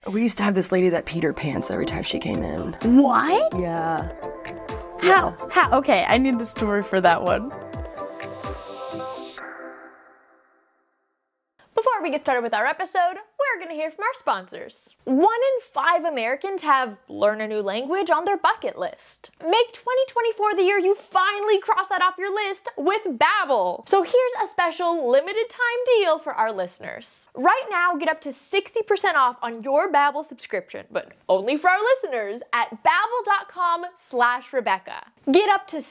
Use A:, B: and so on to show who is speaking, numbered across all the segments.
A: We used to have this lady that peed her pants every time she came in.
B: What?
A: Yeah.
B: How? Okay, I need the story for that one. Before we get started with our episode, we're going to hear from our sponsors. 1 in 5 Americans have learn a new language on their bucket list. Make 2024 the year you finally cross that off your list with Babbel. So here's a special limited time deal for our listeners. Right now, get up to 60% off on your Babbel subscription, but only for our listeners at babbel.com/Rebecca. Get up to 60%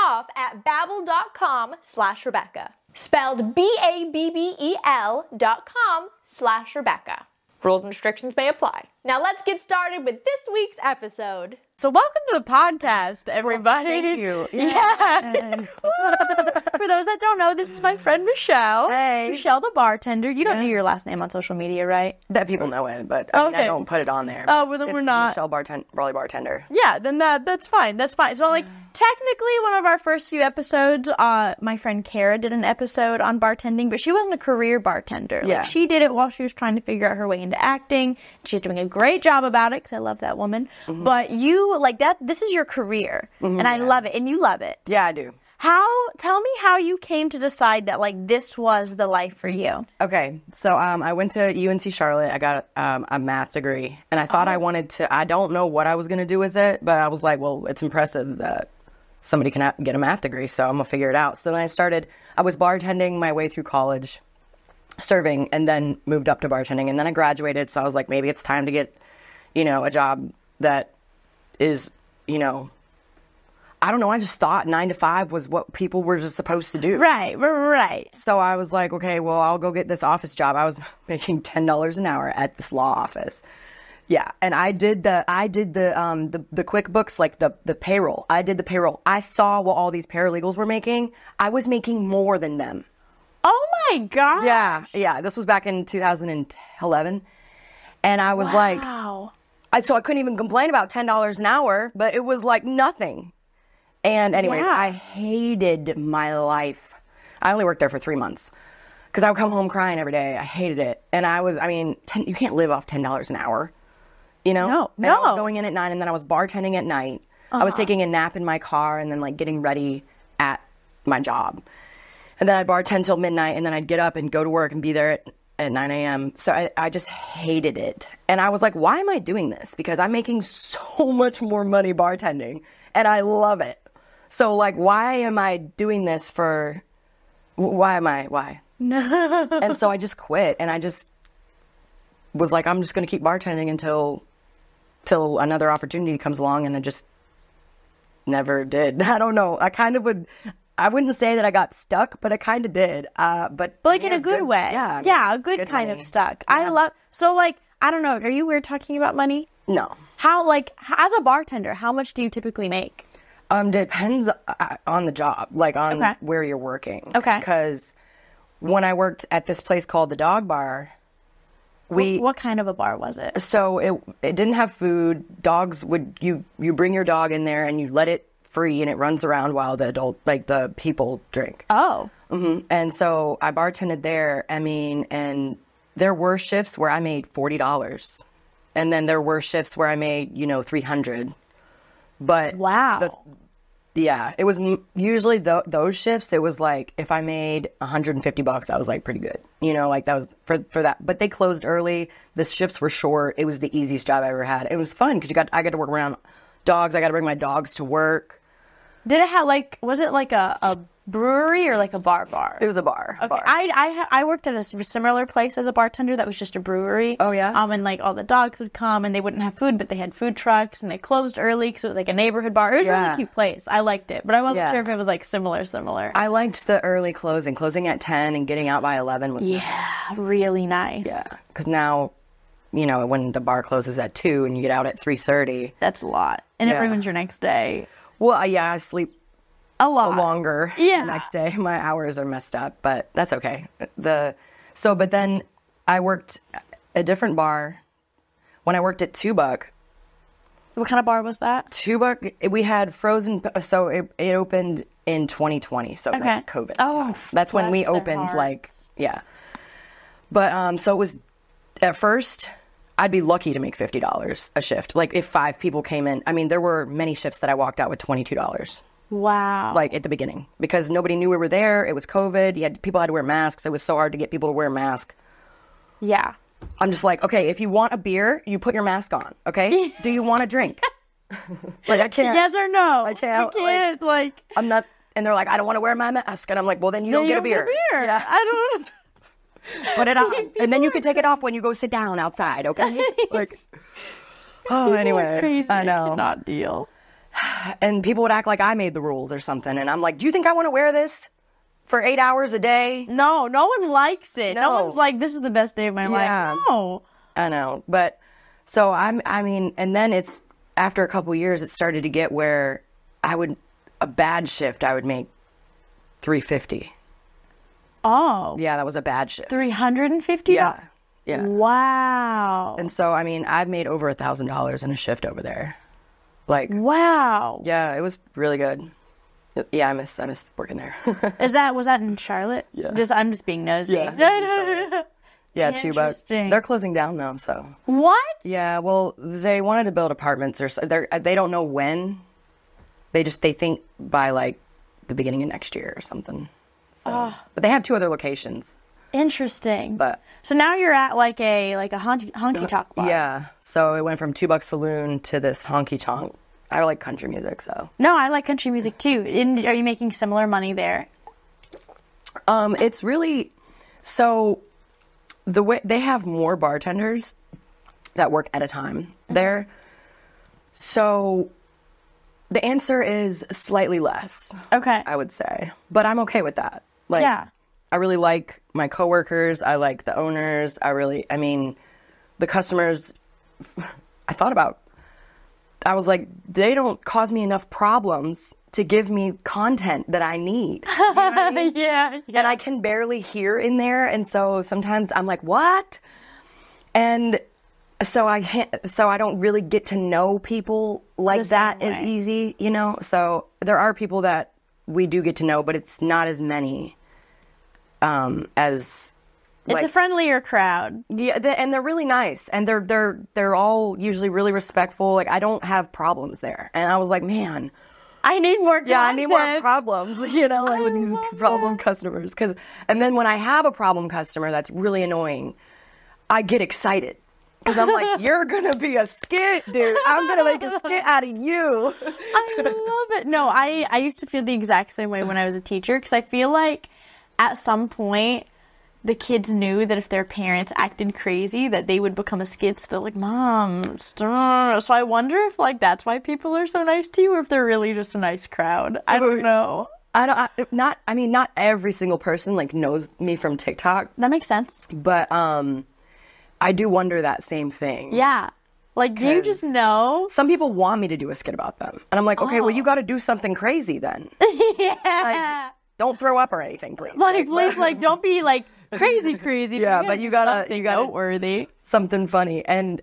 B: off at babbel.com/Rebecca. Spelled BABBEL.com/Rebecca. Rules and restrictions may apply. Now let's get started with this week's episode. So welcome to the podcast, everybody.
A: Thank you.
B: Yeah. For those that don't know, this is my friend Michelle.
A: Hey.
B: Michelle the bartender. You don't do your last name on social media, right?
A: That people know it, but I mean, I don't put it on there.
B: Oh, well, then we're not.
A: Michelle Raleigh Bartender.
B: Yeah, then that's fine. That's fine. So, like, technically, one of our first few episodes, my friend Kara did an episode on bartending, but she wasn't a career bartender.
A: Yeah.
B: Like, she did it while she was trying to figure out her way into acting. She's doing a great job about it, because I love that woman. Mm-hmm. But you, like, this is your career, and I love it, and you love it.
A: Yeah, I do.
B: Tell me how you came to decide that, like, this was the life for you.
A: Okay, so I went to UNC Charlotte. I got a math degree, and I thought I wanted to, I don't know what I was going to do with it, but I was like, well, it's impressive that somebody can get a math degree, so I'm going to figure it out. So then I was bartending my way through college, serving, and then moved up to bartending, and then I graduated, so I was like, maybe it's time to get, a job that is, I don't know, I just thought 9 to 5 was what people were just supposed to do.
B: Right.
A: So I was like, okay, well, I'll go get this office job. I was making $10 an hour at this law office. Yeah, and I did the QuickBooks, like the payroll. I did the payroll. I saw what all these paralegals were making. I was making more than them.
B: Oh my gosh.
A: Yeah. This was back in 2011. And I was like, so I couldn't even complain about $10 an hour, but it was like nothing. And anyways, I hated my life. I only worked there for 3 months because I would come home crying every day. I hated it. And you can't live off $10 an hour,
B: No.
A: And I was going in at 9 and then I was bartending at night. I was taking a nap in my car and then like getting ready at my job. And then I'd bartend till midnight and then I'd get up and go to work and be there at 9 a.m. So I just hated it. And I was like, why am I doing this? Because I'm making so much more money bartending and I love it. So, like, why am I doing this for, why? And so I just quit, and I just was like, I'm just going to keep bartending until another opportunity comes along, and I just never did. I don't know. I wouldn't say that I got stuck, but I kind of did. But
B: like in a good way. Yeah, a good kind of stuck. Yeah. So, like, I don't know, are you weird talking about money?
A: No.
B: How, like, as a bartender, how much do you typically make?
A: Depends on the job, like on where you're working.
B: Okay.
A: Because when I worked at this place called the Dog Bar,
B: what kind of a bar was it?
A: So it didn't have food. Dogs you bring your dog in there and you let it free and it runs around while the people drink.
B: Oh.
A: Mm-hmm. And so I bartended there. And there were shifts where I made $40, and then there were shifts where I made $300. But
B: wow.
A: It was usually those shifts. It was like if I made $150, that was like pretty good. Like that was for that. But they closed early. The shifts were short. It was the easiest job I ever had. It was fun because I got to work around dogs. I got to bring my dogs to work.
B: Did it have was it like a brewery or like a bar?
A: It was a bar.
B: Okay. I worked at a similar place as a bartender that was just a brewery.
A: Oh yeah.
B: And like all the dogs would come and they wouldn't have food, but they had food trucks and they closed early because it was like a neighborhood bar. It was a really cute place. I liked it, but I wasn't sure if it was like similar.
A: I liked the early closing at 10 and getting out by 11 was nice.
B: Really nice.
A: Yeah, because now, when the bar closes at 2 and you get out at 3:30,
B: that's a lot, and it ruins your next day.
A: Well, I sleep
B: a lot
A: longer the next day. My hours are messed up, but that's okay. But then I worked a different bar when I worked at Two Buck.
B: What kind of bar was that?
A: Two Buck, we had frozen, so it opened in 2020, so like COVID.
B: Oh,
A: that's when we opened, But so it was, at first, I'd be lucky to make $50 a shift. Like if 5 people came in, I mean, there were many shifts that I walked out with $22.
B: Wow.
A: Like at the beginning, because nobody knew we were there. It was COVID. People had to wear masks. It was so hard to get people to wear a mask.
B: Yeah.
A: I'm just like, okay, if you want a beer, you put your mask on. Okay. Do you want a drink? Like I can't.
B: Yes or no?
A: I can't.
B: I can't. Like
A: I'm not. And they're like, I don't want to wear my mask. And I'm like, well, then you don't get a beer.
B: Yeah. I don't.
A: Put it on, and then you can take it off when you go sit down outside. Okay. Like. Oh, anyway.
B: Crazy.
A: I know.
B: I cannot deal.
A: And people would act like I made the rules or something. And I'm like, do you think I want to wear this for 8 hours a day?
B: No, no one likes it. No
A: No.
B: one's like, this is the best day of my
A: Yeah.
B: life. No.
A: I know. But so I mean, and then it's after a couple years, it started to get where a bad shift, I would make $350.
B: Oh.
A: Yeah, that was a bad shift.
B: $350?
A: Yeah. Yeah.
B: Wow.
A: And so, I mean, I've made over $1,000 in a shift over there. Like,
B: Wow.
A: yeah, it was really good. Yeah, I miss working there.
B: Was that in Charlotte?
A: Yeah.
B: I'm just being nosy.
A: Yeah. Yeah, $2.
B: Interesting.
A: They're closing down though, so.
B: What?
A: Yeah, well, they wanted to build apartments or they don't know when. They think by like the beginning of next year or something. So, but they have 2 other locations.
B: Interesting.
A: But
B: so now you're at like a honky tonk bar.
A: yeah, so it went from $2 Saloon to this honky tonk. I like country music, so.
B: No, I like country music too. Are you making similar money there?
A: It's really so the way they have more bartenders that work at a time there. So the answer is slightly less,
B: Okay.
A: I would say, but I'm okay with that. Like,
B: Yeah.
A: I really like my coworkers. I like the owners. I mean, the customers. I was like, they don't cause me enough problems to give me content that I need. You know what I mean?
B: Yeah.
A: And I can barely hear in there. And so sometimes I'm like, what? And so I don't really get to know people like that as easy, you know? So there are people that we do get to know, but it's not as many as
B: It's a friendlier crowd.
A: yeah, and they're really nice, and they're all usually really respectful. Like I don't have problems there, and I was like, man,
B: I need more content.
A: yeah, I need more problems, you know, like with these problem customers. And then when I have a problem customer that's really annoying, I get excited because I'm like, you're gonna be a skit, dude. I'm gonna make a skit out of you.
B: I love it. No, I used to feel the exact same way when I was a teacher because I feel like at some point the kids knew that if their parents acted crazy that they would become a skit. So they're like, Mom, stop. So I wonder if like that's why people are so nice to you or if they're really just a nice crowd. I don't know.
A: Not every single person like knows me from TikTok,
B: That makes sense.
A: but I do wonder that same thing.
B: Yeah. Like, do you just know?
A: Some people want me to do a skit about them. And I'm like, okay, well, you got to do something crazy then.
B: Yeah.
A: Don't throw up or anything, please.
B: Like, please, like, don't be like crazy.
A: Yeah, but you gotta
B: noteworthy.
A: something funny. And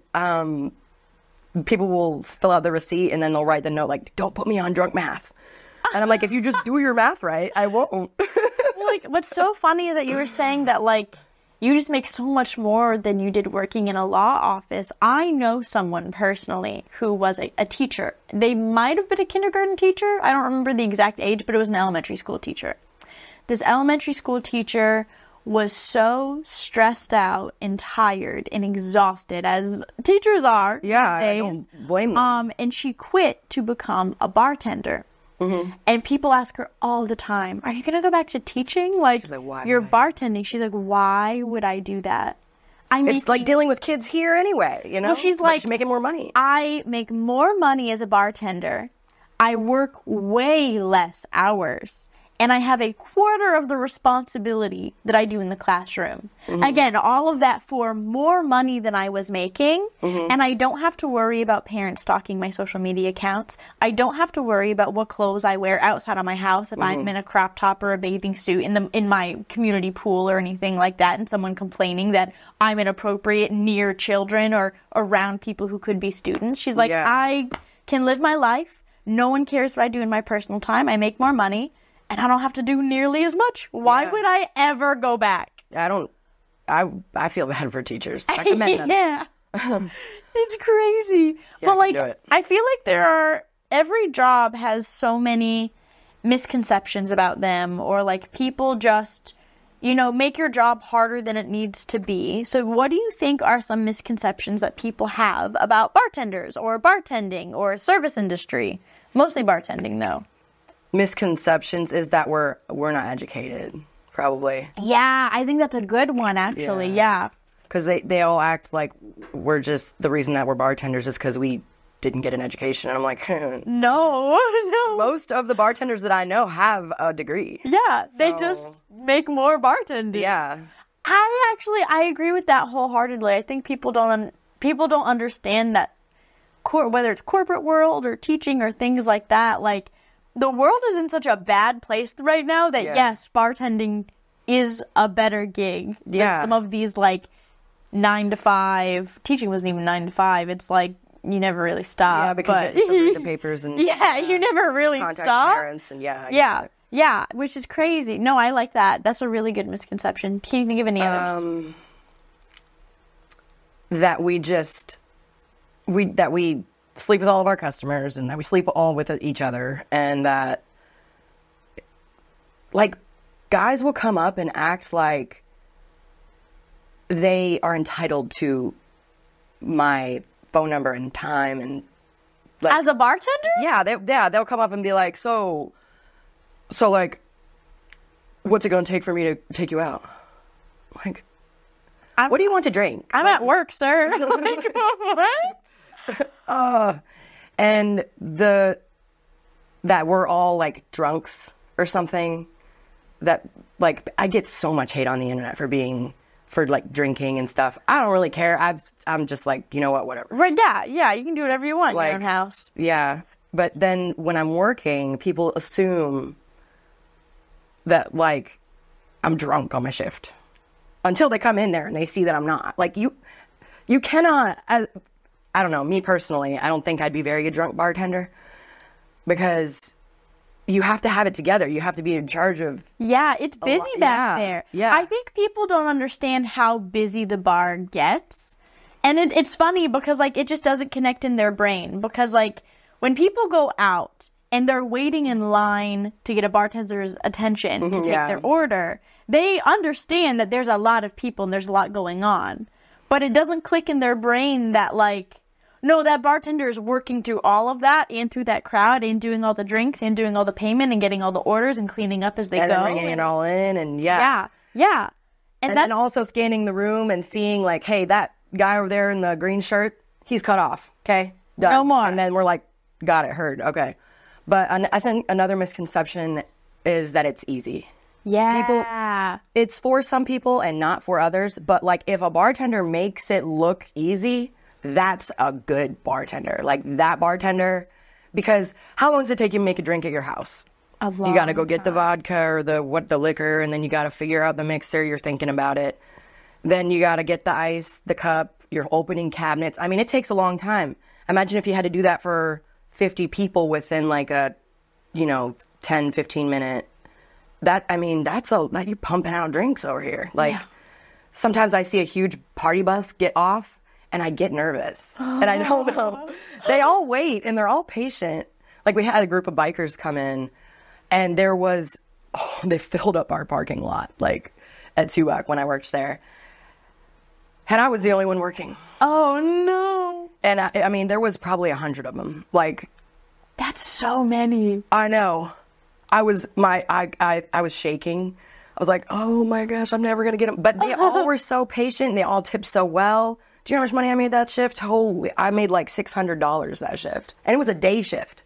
A: people will fill out the receipt and then they'll write the note like, don't put me on drunk math. And I'm like, if you just do your math right, I won't.
B: Like, what's so funny is that you were saying that, like, you just make so much more than you did working in a law office. I know someone personally who was a teacher. They might have been a kindergarten teacher. I don't remember the exact age, but it was an elementary school teacher. This elementary school teacher was so stressed out and tired and exhausted, as teachers are.
A: Yeah, I
B: these
A: don't
B: days.
A: blame them.
B: And she quit to become a bartender.
A: Mm-hmm.
B: And people ask her all the time, are you going to go back to teaching? Like,
A: She's like, why
B: you're
A: would I?
B: bartending. She's like, why would I do that?
A: It's like dealing with kids here anyway, you know?
B: Well, she's
A: But
B: like,
A: she's making more money.
B: I make more money as a bartender. I work way less hours. And I have a quarter of the responsibility that I do in the classroom.
A: Mm-hmm.
B: Again, all of that for more money than I was making.
A: Mm-hmm.
B: And I don't have to worry about parents stalking my social media accounts. I don't have to worry about what clothes I wear outside of my house if
A: Mm-hmm.
B: I'm in a crop top or a bathing suit in my community pool or anything like that, and someone complaining that I'm inappropriate near children or around people who could be students. She's like,
A: Yeah.
B: I can live my life. No one cares what I do in my personal time. I make more money. And I don't have to do nearly as much. Why would I ever go back?
A: I feel bad for teachers. I commend them.
B: Yeah. It's crazy.
A: Yeah,
B: But like,
A: do it.
B: I feel like every job has so many misconceptions about them, or like people just, make your job harder than it needs to be. So what do you think are some misconceptions that people have about bartenders or bartending or service industry? Mostly bartending though.
A: Misconceptions is that we're not educated, probably.
B: Yeah, I think that's a good one actually. Yeah.
A: Because they all act like we're just, the reason that we're bartenders is because we didn't get an education. And I'm like,
B: No.
A: most of the bartenders that I know have a degree.
B: Yeah, they
A: So-
B: just make more bartending.
A: Yeah.
B: I agree with that wholeheartedly. I think people don't understand that whether it's corporate world or teaching or things like that, like the world is in such a bad place right now that yes, bartending is a better gig than some of these like 9 to 5. Teaching wasn't even 9 to 5. It's like you never really stop.
A: Yeah, because you have to still read the papers and
B: you never really
A: contact
B: stop.
A: parents and I get it.
B: Yeah, which is crazy. No, I like that. That's a really good misconception. Can you think of any others?
A: That we sleep with all of our customers and that we sleep all with each other, and that like guys will come up and act like they are entitled to my phone number and time, and like,
B: As a bartender?
A: they'll come up and be like, so like, what's it gonna take for me to take you out? Like, what do you want to drink?
B: I'm at work, sir. Like, what?
A: And that we're all like drunks or something. That like, I get so much hate on the internet for like drinking and stuff. I don't really care. I'm just like, you know what, whatever.
B: Right, yeah, you can do whatever you want in your own house.
A: Yeah. But then when I'm working, people assume that like I'm drunk on my shift until they come in there and they see that I'm not. Like you cannot, I don't know, me personally, I don't think I'd be a very good drunk bartender, because you have to have it together. You have to be in charge of.
B: Yeah, it's busy back there.
A: Yeah.
B: I think people don't understand how busy the bar gets. And it's funny because, like, it just doesn't connect in their brain. Because, like, when people go out and they're waiting in line to get a bartender's attention to take their order, they understand that there's a lot of people and there's a lot going on. But it doesn't click in their brain that, like, no, that bartender is working through all of that and through that crowd and doing all the drinks and doing all the payment and getting all the orders and cleaning up as they go.
A: And bringing it all in and
B: Yeah.
A: And then also scanning the room and seeing like, hey, that guy over there in the green shirt, he's cut off. Okay, done.
B: No more.
A: And then we're like, got it, heard. Okay. But I think another misconception is that it's easy.
B: Yeah.
A: It's for some people and not for others. But like, if a bartender makes it look easy, that's a good bartender. Like that bartender, because how long does it take you to make a drink at your house?
B: A long
A: You got to go get the vodka or the liquor, and then you got to figure out the mixer. You're thinking about it. Then you got to get the ice, the cup. You're opening cabinets. I mean, it takes a long time. Imagine if you had to do that for 50 people within like a, 10, 15 minute. That's you're pumping out drinks over here. Like sometimes I see a huge party bus get off, and I get nervous. And I don't know. They all wait, and they're all patient. Like, we had a group of bikers come in, and they filled up our parking lot, like, at Tubac when I worked there. And I was the only one working.
B: Oh, no.
A: And, I mean, there was probably 100 of them. Like...
B: That's so many.
A: I know. I was shaking. I was like, oh, my gosh, I'm never going to get them. But they all were so patient. They all tipped so well. Do you know how much money I made that shift? Holy, I made like $600 that shift. And it was a day shift.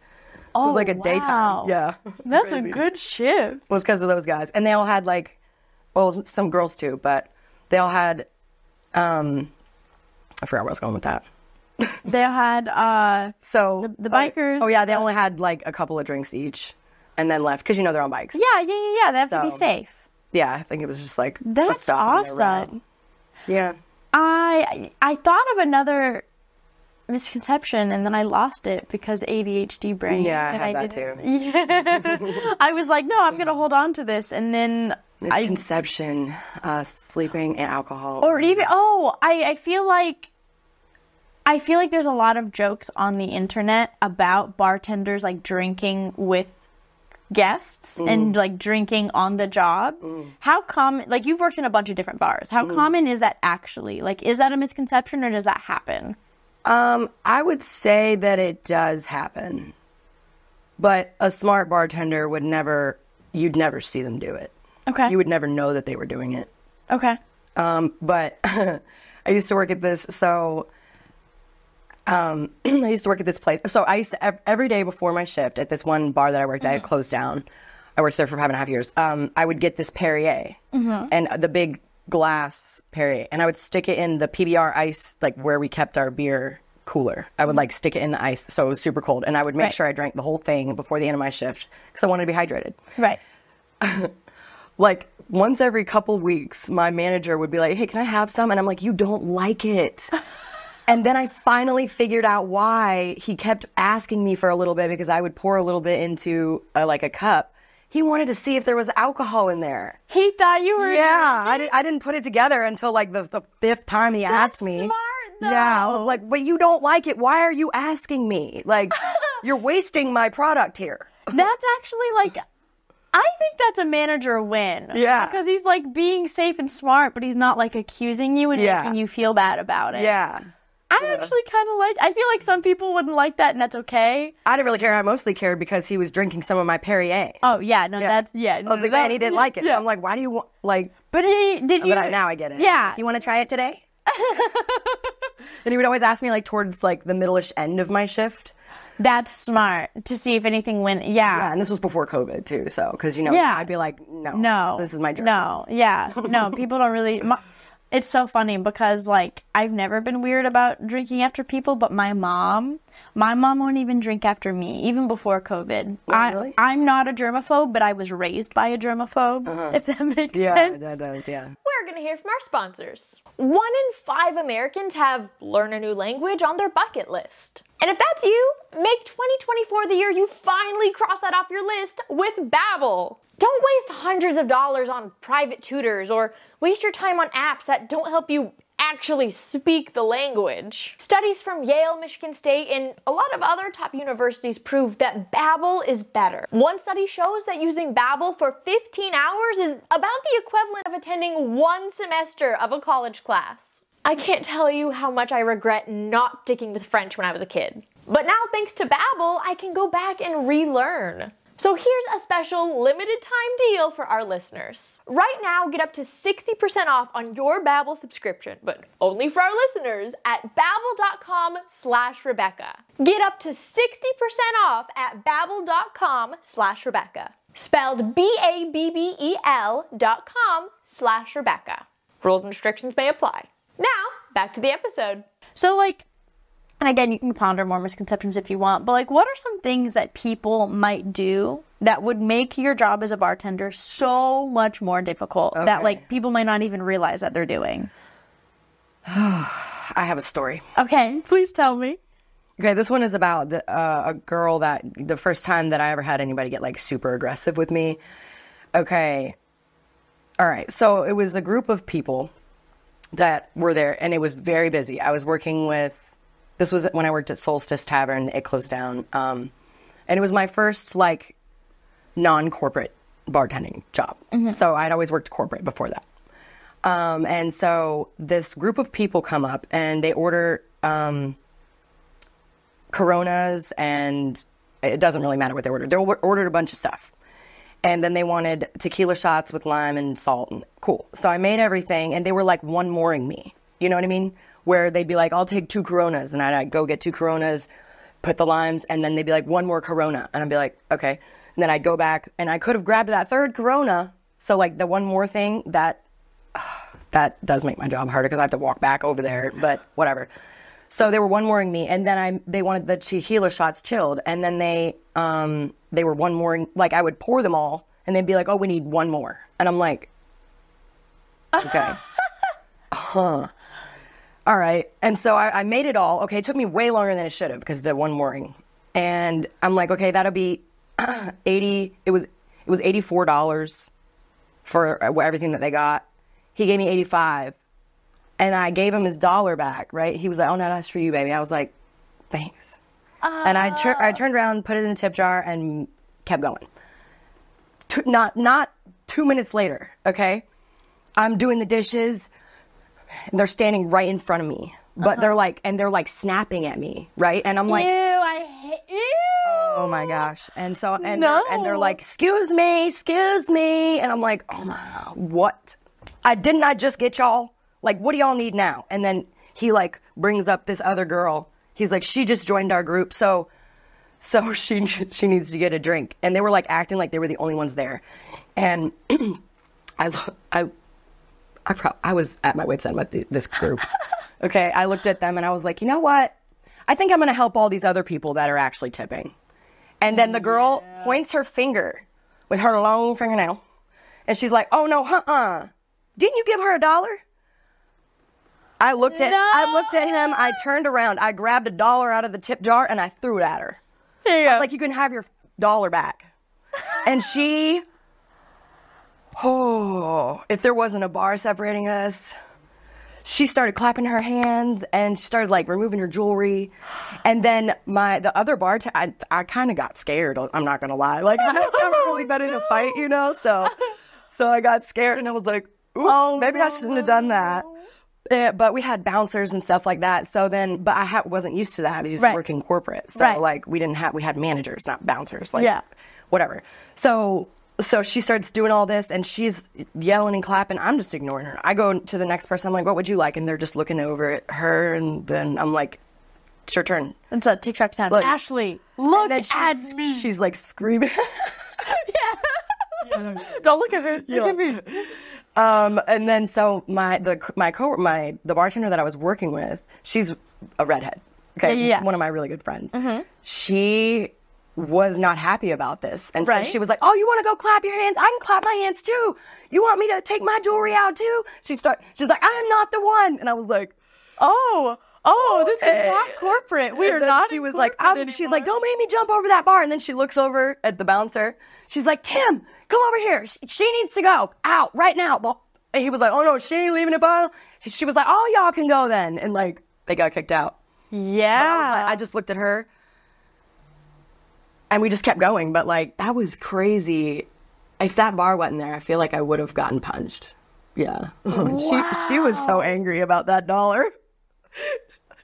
A: It was like a daytime. Yeah.
B: That's crazy. A good shift.
A: It was because of those guys. And they all had like, well, some girls too, but they all had, I forgot where I was going with that.
B: They had,
A: so
B: the bikers.
A: Oh yeah, they only had like a couple of drinks each and then left because they're on bikes.
B: Yeah. They have to be safe.
A: Yeah, I think it was just like,
B: that's awesome.
A: Yeah.
B: I thought of another misconception and then I lost it because ADHD brain.
A: Yeah, I had that too.
B: Yeah. I was like, no, I'm going to hold on to this. And then
A: misconception, sleeping and alcohol.
B: Or even, I feel like I feel like there's a lot of jokes on the internet about bartenders like drinking with guests and like drinking on the job. How common, like you've worked in a bunch of different bars. How common is that actually? Like, is that a misconception or does that happen?
A: I would say that it does happen, but a smart bartender would never, you'd never see them do it.
B: Okay.
A: You would never know that they were doing it.
B: Okay.
A: But I used to work at this, so I used to work at this place. So I used to, every day before my shift at this one bar that I worked at, it closed down. I worked there for 5.5 years. I would get this Perrier and the big glass Perrier, and I would stick it in the PBR ice, like where we kept our beer cooler. I would like stick it in the ice so it was super cold, and I would make sure I drank the whole thing before the end of my shift because I wanted to be hydrated.
B: Right.
A: Like once every couple weeks, my manager would be like, "Hey, can I have some?" And I'm like, "You don't like it." And then I finally figured out why he kept asking me for a little bit, because I would pour a little bit into like a cup. He wanted to see if there was alcohol in there.
B: He thought you were.
A: Yeah, I didn't put it together until like the fifth time he asked me.
B: Smart though.
A: Yeah, I was like, "But you don't like it. Why are you asking me? Like, you're wasting my product here."
B: That's actually like, I think that's a manager win.
A: Yeah.
B: Because he's like being safe and smart, but he's not like accusing you and making you feel bad about it.
A: Yeah.
B: I actually kind of like, I feel like some people wouldn't like that and that's okay.
A: I didn't really care. I mostly cared because he was drinking some of my Perrier.
B: Oh, yeah. No, that's, yeah.
A: I was like, and he didn't like it.
B: Yeah.
A: So I'm like, why do you want, like...
B: But
A: now I get it.
B: Yeah.
A: You want to try it today? And he would always ask me, like, towards, like, the middle-ish end of my shift.
B: That's smart to see if anything went.
A: Yeah, and this was before COVID, too, so... Because, you know, I'd be like, no, this is my drink.
B: No, yeah. No, people don't really... It's so funny because, like, I've never been weird about drinking after people, but my mom won't even drink after me, even before COVID.
A: Really?
B: I'm not a germaphobe, but I was raised by a germaphobe, if that makes sense.
A: Yeah, that does, yeah.
B: We're going to hear from our sponsors. 1 in 5 Americans have learn a new language on their bucket list. And if that's you, make 2024 the year you finally cross that off your list with Babbel. Don't waste hundreds of dollars on private tutors or waste your time on apps that don't help you actually speak the language. Studies from Yale, Michigan State, and a lot of other top universities prove that Babbel is better. One study shows that using Babbel for 15 hours is about the equivalent of attending 1 semester of a college class. I can't tell you how much I regret not sticking with French when I was a kid. But now, thanks to Babbel, I can go back and relearn. So here's a special limited time deal for our listeners. Right now, get up to 60% off on your Babbel subscription, but only for our listeners at babbel.com/Rebecca. Get up to 60% off at babbel.com/Rebecca. Spelled BABBEL.com/Rebecca. Rules and restrictions may apply. Now, back to the episode. So, like, and again, you can ponder more misconceptions if you want, but like, what are some things that people might do that would make your job as a bartender so much more difficult that like people might not even realize that they're doing?
A: I have a story.
B: Okay, please tell me.
A: Okay, this one is about a girl that the first time that I ever had anybody get like super aggressive with me. Okay. All right. So it was a group of people that were there and it was very busy. I was working with, this was when I worked at Solstice Tavern. It closed down. And it was my first like non-corporate bartending job. So I'd always worked corporate before that. And so this group of people come up and they order Coronas, and it doesn't really matter what they ordered. They ordered a bunch of stuff. And then they wanted tequila shots with lime and salt. And cool. So I made everything, and they were like one-moreing me. You know what I mean? Where they'd be like, I'll take 2 Coronas. And I'd go get 2 Coronas, put the limes, and then they'd be like, 1 more Corona. And I'd be like, okay. And then I'd go back, and I could have grabbed that 3rd Corona. So like the one more thing, that does make my job harder because I have to walk back over there, but whatever. So they were one-moreing me, and then they wanted the tequila shots chilled, and then they were one-moreing, like I would pour them all, and they'd be like, oh, we need 1 more. And I'm like, okay. Huh. All right. And so I made it all. Okay, it took me way longer than it should have because of the one-moreing. And I'm like, okay, that'll be it was $84 for everything that they got. He gave me $85. And I gave him his $1 back, right? He was like, oh, no, that's for you, baby. I was like, thanks. And I turned around, put it in the tip jar, and kept going. Not 2 minutes later, okay? I'm doing the dishes, and they're standing right in front of me. But they're like snapping at me, right? And I'm like,
B: Ew.
A: oh my gosh. And so, and they're like, excuse me. And I'm like, oh my, what? Didn't I just get y'all? Like, what do y'all need now? And then he like brings up this other girl. He's like, she just joined our group. So she needs to get a drink. And they were like acting like they were the only ones there. And I was at my wit's end with this group. Okay. I looked at them and I was like, you know what? I think I'm going to help all these other people that are actually tipping. And then the girl points her finger with her long fingernail. And she's like, oh no, didn't you give her $1? I looked at him. I turned around. I grabbed $1 out of the tip jar and I threw it at her.
B: There you
A: I
B: go.
A: was like, you can have your $1 back. And she, if there wasn't a bar separating us, she started clapping her hands and she started like removing her jewelry. And then the other bartender, I kind of got scared. I'm not going to lie. Like, I've never really been in a fight, you know? So I got scared and I was like, oops, maybe I shouldn't have done that. But we had bouncers and stuff like that. So then, but I wasn't used to that. I was just working corporate. So like we had managers, not bouncers. Like whatever. So she starts doing all this and she's yelling and clapping. I'm just ignoring her. I go to the next person. I'm like, what would you like? And they're just looking over at her. And then I'm like, it's your turn.
B: It's a TikTok sound. Look, Ashley, look at me.
A: She's like screaming.
B: Don't look at her. Look at me.
A: And then so the bartender that I was working with, she's a redhead. Okay. One of my really good friends. Mm-hmm. She was not happy about this. And so she was like, oh, you want to go clap your hands? I can clap my hands too. You want me to take my jewelry out too? She's like, I'm not the one. And I was like,
B: this is not corporate. We are not.
A: She was like, she's like, don't make me jump over that bar. And then she looks over at the bouncer. She's like, Tim, come over here. She needs to go out right now. Well, he was like, oh no, she ain't leaving it, bottle. She was like, oh, y'all can go then. And like, they got kicked out.
B: Yeah.
A: I just looked at her and we just kept going. But like, that was crazy. If that bar wasn't there, I feel like I would have gotten punched. Yeah.
B: Wow.
A: She was so angry about that $1.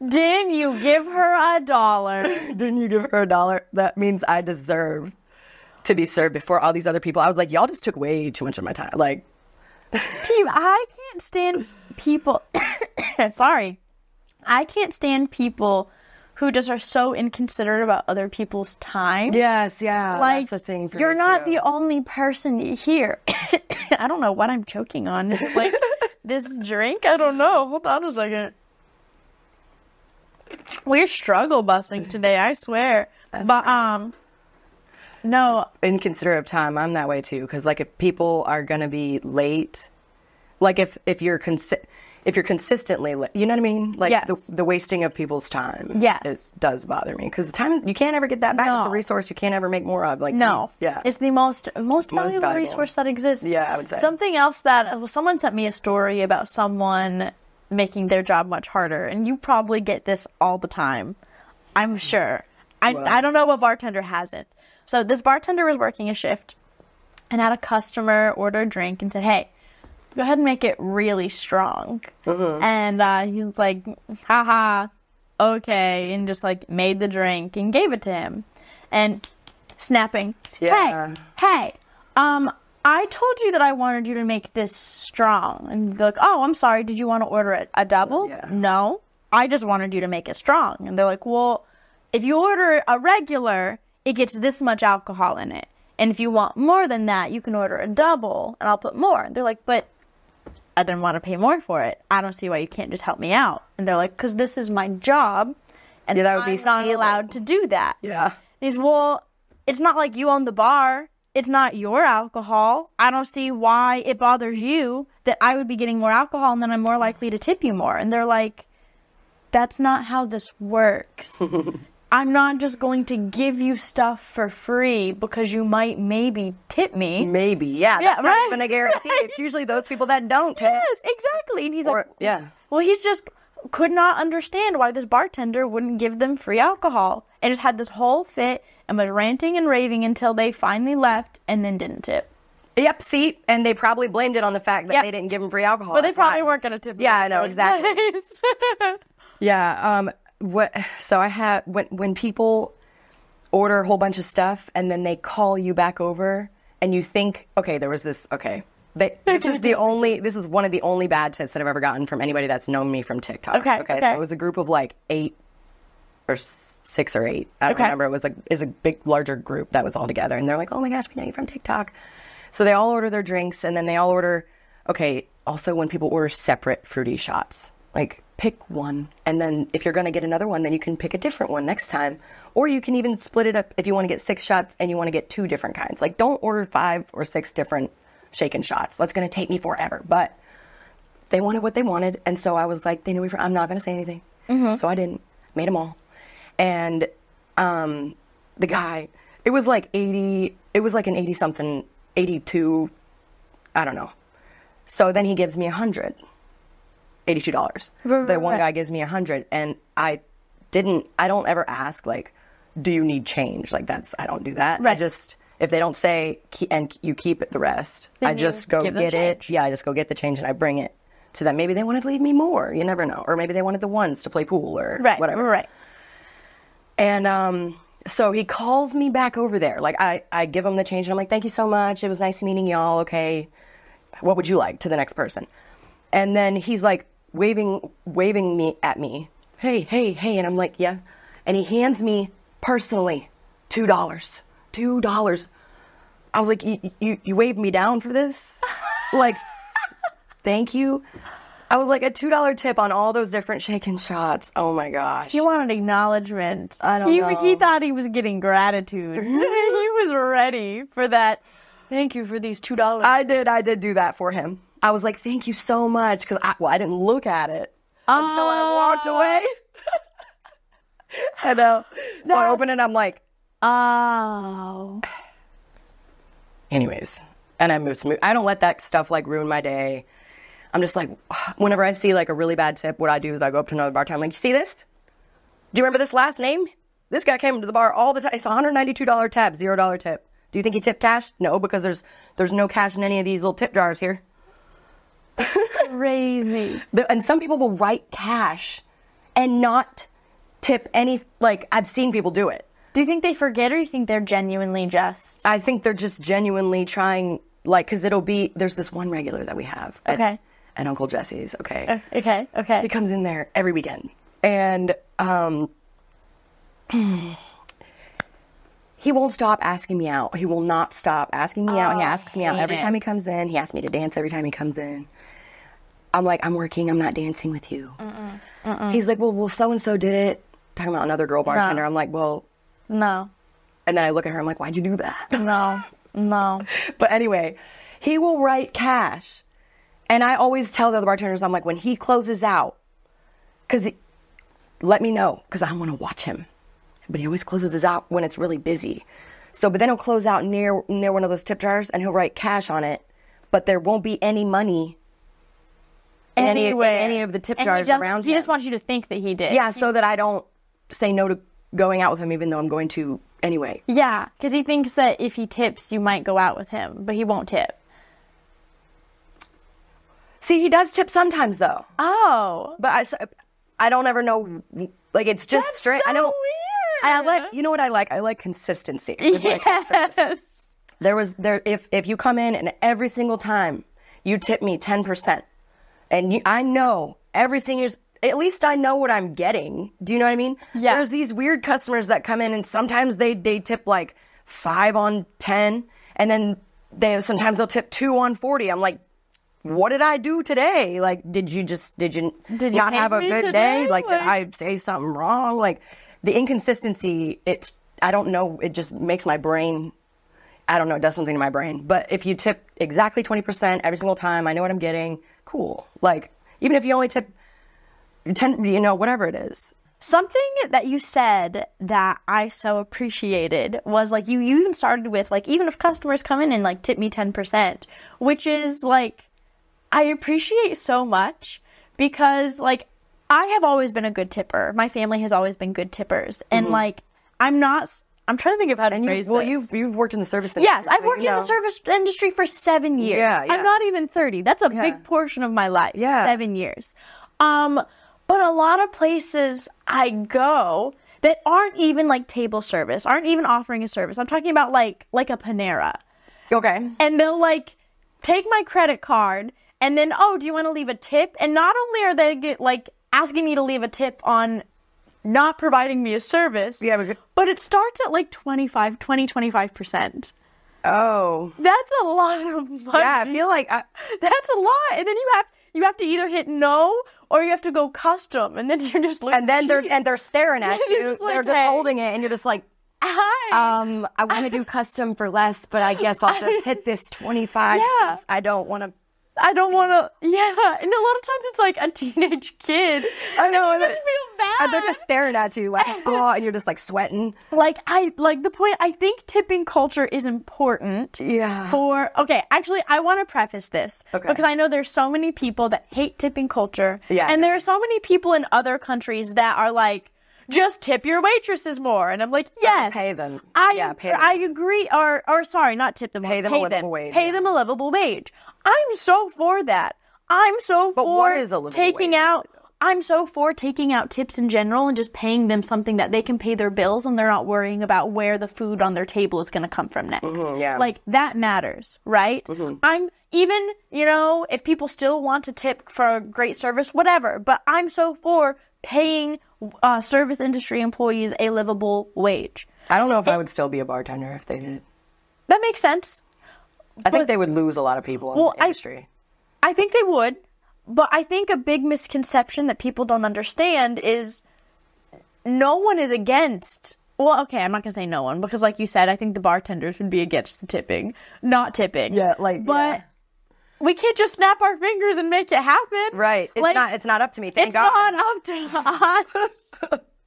B: Didn't you give her $1?
A: Didn't you give her $1? That means I deserve to be served before all these other people. I was like, y'all just took way too much of my time. Like,
B: Team, I can't stand people. Sorry. I can't stand people who just are so inconsiderate about other people's time.
A: Yes, yeah.
B: Like,
A: that's a thing for
B: you're
A: me
B: not
A: too.
B: the only person here. I don't know what I'm choking on. Is it like this drink? I don't know. Hold on a second. We're struggle busting today, I swear. But no,
A: inconsiderate of time. I'm that way too. Because like, if people are gonna be late, like if you're consistently late, you know what I mean? Like the wasting of people's time.
B: Yes,
A: it does bother me because the time you can't ever get that back. It's a resource you can't ever make more of. Like
B: it's the most valuable resource that exists.
A: Yeah, I would say.
B: Something else that someone sent me a story about someone making their job much harder, and you probably get this all the time, I'm sure. I don't know what bartender hasn't. So this bartender was working a shift and had a customer order a drink and said, hey, go ahead and make it really strong. Mm-hmm. And he was like, haha, okay, and just like made the drink and gave it to him. And snapping, hey, I told you that I wanted you to make this strong. And they're like, oh, I'm sorry, did you want to order a double?
A: Yeah.
B: No, I just wanted you to make it strong. And they're like, well, if you order a regular, it gets this much alcohol in it. And if you want more than that, you can order a double and I'll put more. And they're like, but I didn't want to pay more for it. I don't see why you can't just help me out. And they're like, because this is my job and
A: that would
B: I'm not allowed to do that.
A: Yeah.
B: And he's, well, it's not like you own the bar. It's not your alcohol. I don't see why it bothers you that I would be getting more alcohol and then I'm more likely to tip you more. And they're like, that's not how this works. I'm not just going to give you stuff for free because you might maybe tip me.
A: Maybe, yeah. That's not even a guarantee. It's usually those people that don't tip.
B: Yes, exactly. And he's like, Well, he's just could not understand why this bartender wouldn't give them free alcohol. And just had this whole fit and was ranting and raving until they finally left and then didn't tip.
A: Yep, see? And they probably blamed it on the fact that they didn't give him free alcohol.
B: But they probably weren't going to tip.
A: Yeah, I know, exactly. Yeah, so I had, when people order a whole bunch of stuff and then they call you back over and you think, okay, there was this, okay. This is one of the only bad tips that I've ever gotten from anybody that's known me from TikTok.
B: Okay.
A: So it was a group of like 8 or 6 or 8. I don't remember. It was a big, larger group that was all together. And they're like, oh my gosh, we know you from TikTok. So they all order their drinks and then they all order, okay, also when people order separate fruity shots, like pick one. And then if you're going to get another one, then you can pick a different one next time. Or you can even split it up if you want to get 6 shots and you want to get 2 different kinds. Like don't order 5 or 6 different shaken shots. That's going to take me forever. But they wanted what they wanted. And so I was like, they knew I'm not going to say anything. So I didn't. Made them all. And the guy, it was like an 80-something, 82, I don't know. So then he gives me $100, $82. The one guy gives me $100, and I don't ever ask, like, do you need change? Like, I don't do that.
B: Right.
A: If they don't say, and you keep the rest,
B: Then
A: I just go get it. Yeah, I just go get the change and I bring it to them. Maybe they wanted to leave me more. You never know. Or maybe they wanted the ones to play pool or whatever.
B: Right.
A: And so he calls me back over there. Like, I give him the change, and I'm like, thank you so much. It was nice meeting y'all. Okay, what would you like, to the next person? And then he's like waving me at me. Hey. And I'm like, yeah. And he hands me personally $2. $2. I was like, you waved me down for this? Like, thank you. I was like, a $2 tip on all those different shaken shots. Oh my gosh.
B: He wanted acknowledgement.
A: I don't know.
B: He thought he was getting gratitude. He was ready for that. Thank you for these $2.
A: I did do that for him. I was like, thank you so much. Because I didn't look at it until I walked away. I know. So I open it, I'm like,
B: oh.
A: Anyways. And I moved smooth. I don't let that stuff like ruin my day. I'm just like, whenever I see like a really bad tip, what I do is I go up to another bartender. I'm like, you see this? Do you remember this last name? This guy came to the bar all the time. It's a $192 tab, $0 tip. Do you think he tipped cash? No, because there's no cash in any of these little tip jars here.
B: Crazy.
A: And some people will write cash and not tip any, like I've seen people do it.
B: Do you think they forget, or you think they're genuinely just?
A: I think they're just genuinely trying, like, because there's this one regular that we have. At Uncle Jesse's, okay?
B: Okay.
A: He comes in there every weekend. And he won't stop asking me out. He will not stop asking me out. He asks me out every time he comes in. He asks me to dance every time he comes in. I'm like, I'm working. I'm not dancing with you. He's like, well, so-and-so did it. Talking about another girl bartender. No. I'm like, well.
B: No.
A: And then I look at her. I'm like, why'd you do that?
B: No.
A: But anyway, he will write cash. And I always tell the other bartenders, I'm like, when he closes out, let me know, because I want to watch him. But he always closes his out when it's really busy. So, but then he'll close out near one of those tip jars, and he'll write cash on it, but there won't be any money in any of the tip jars around him.
B: He just wants you to think that he did.
A: Yeah, so that I don't say no to going out with him, even though I'm going to anyway.
B: Yeah, because he thinks that if he tips, you might go out with him, but he won't tip.
A: See, he does tip sometimes, though.
B: Oh.
A: But I don't ever know, like, it's just
B: That's
A: straight.
B: So
A: I don't.
B: weird.
A: I like, you know what I like? I like consistency.
B: Yes.
A: If you come in and every single time you tip me 10%, and I know every single, at least I know what I'm getting. Do you know what I mean?
B: Yeah.
A: There's these weird customers that come in and sometimes they tip like 5 on 10, and then sometimes they'll tip 2 on 40. I'm like, what did I do today? Like, did you not have a good day? Like, did I say something wrong? Like, the inconsistency, I don't know, it just makes my brain, I don't know, it does something to my brain. But if you tip exactly 20% every single time, I know what I'm getting, cool. Like, even if you only tip 10, whatever it is.
B: Something that you said that I so appreciated was, like, you even started with, like, even if customers come in and, like, tip me 10%, which is, like, I appreciate so much, because like I have always been a good tipper. My family has always been good tippers. And like I'm trying to think of how to phrase this.
A: You've worked in the service industry.
B: Yes, I've worked in the service industry for 7 years.
A: Yeah.
B: I'm not even 30. That's a big portion of my life.
A: Yeah.
B: 7 years. But a lot of places I go that aren't even like table service, aren't even offering a service. I'm talking about like a Panera.
A: Okay.
B: And they'll like take my credit card and then, oh, do you want to leave a tip? And not only are they like asking me to leave a tip on not providing me a service, but it starts at like 25%.
A: Oh.
B: That's a lot of money.
A: Yeah, I feel like
B: that's a lot. And then you have to either hit no or you have to go custom, and then you're just looking.
A: And then they're staring at you. They're just holding it, and you're just like,
B: hi.
A: I want to do custom for less, but I guess I'll just hit this 25.
B: Yeah.
A: Since I don't want to.
B: Yeah. And a lot of times it's like a teenage kid.
A: I know.
B: And you just feel bad.
A: And they're just staring at you like, oh, and you're just like sweating.
B: I think tipping culture is important.
A: Yeah.
B: Actually, I want to preface this.
A: Okay.
B: Because I know there's so many people that hate tipping culture.
A: Yeah.
B: And there are so many people in other countries that are like, just tip your waitresses more. And I'm like, yes.
A: Pay them.
B: I
A: pay them.
B: I agree. Or sorry, not tip them.
A: Pay them a livable wage.
B: Pay them a livable wage. I'm so for that. I'm so
A: But
B: for
A: what is a livable
B: taking
A: wage?
B: out. I'm so for taking out tips in general and just paying them something that they can pay their bills and they're not worrying about where the food on their table is going to come from next.
A: Yeah.
B: Like, that matters, right? I'm even, if people still want to tip for great service, whatever. But I'm so for paying service industry employees a livable wage.
A: I don't know if I would still be a bartender if they did.
B: That makes sense.
A: I think they would lose a lot of people in the industry.
B: I think they would. But I think a big misconception that people don't understand is no one is against. Well, okay, I'm not going to say no one because like you said, I think the bartenders would be against the tipping, not tipping.
A: Yeah,
B: But we can't just snap our fingers and make it happen.
A: Right. It's not up to me. Thank God.
B: It's not up to us.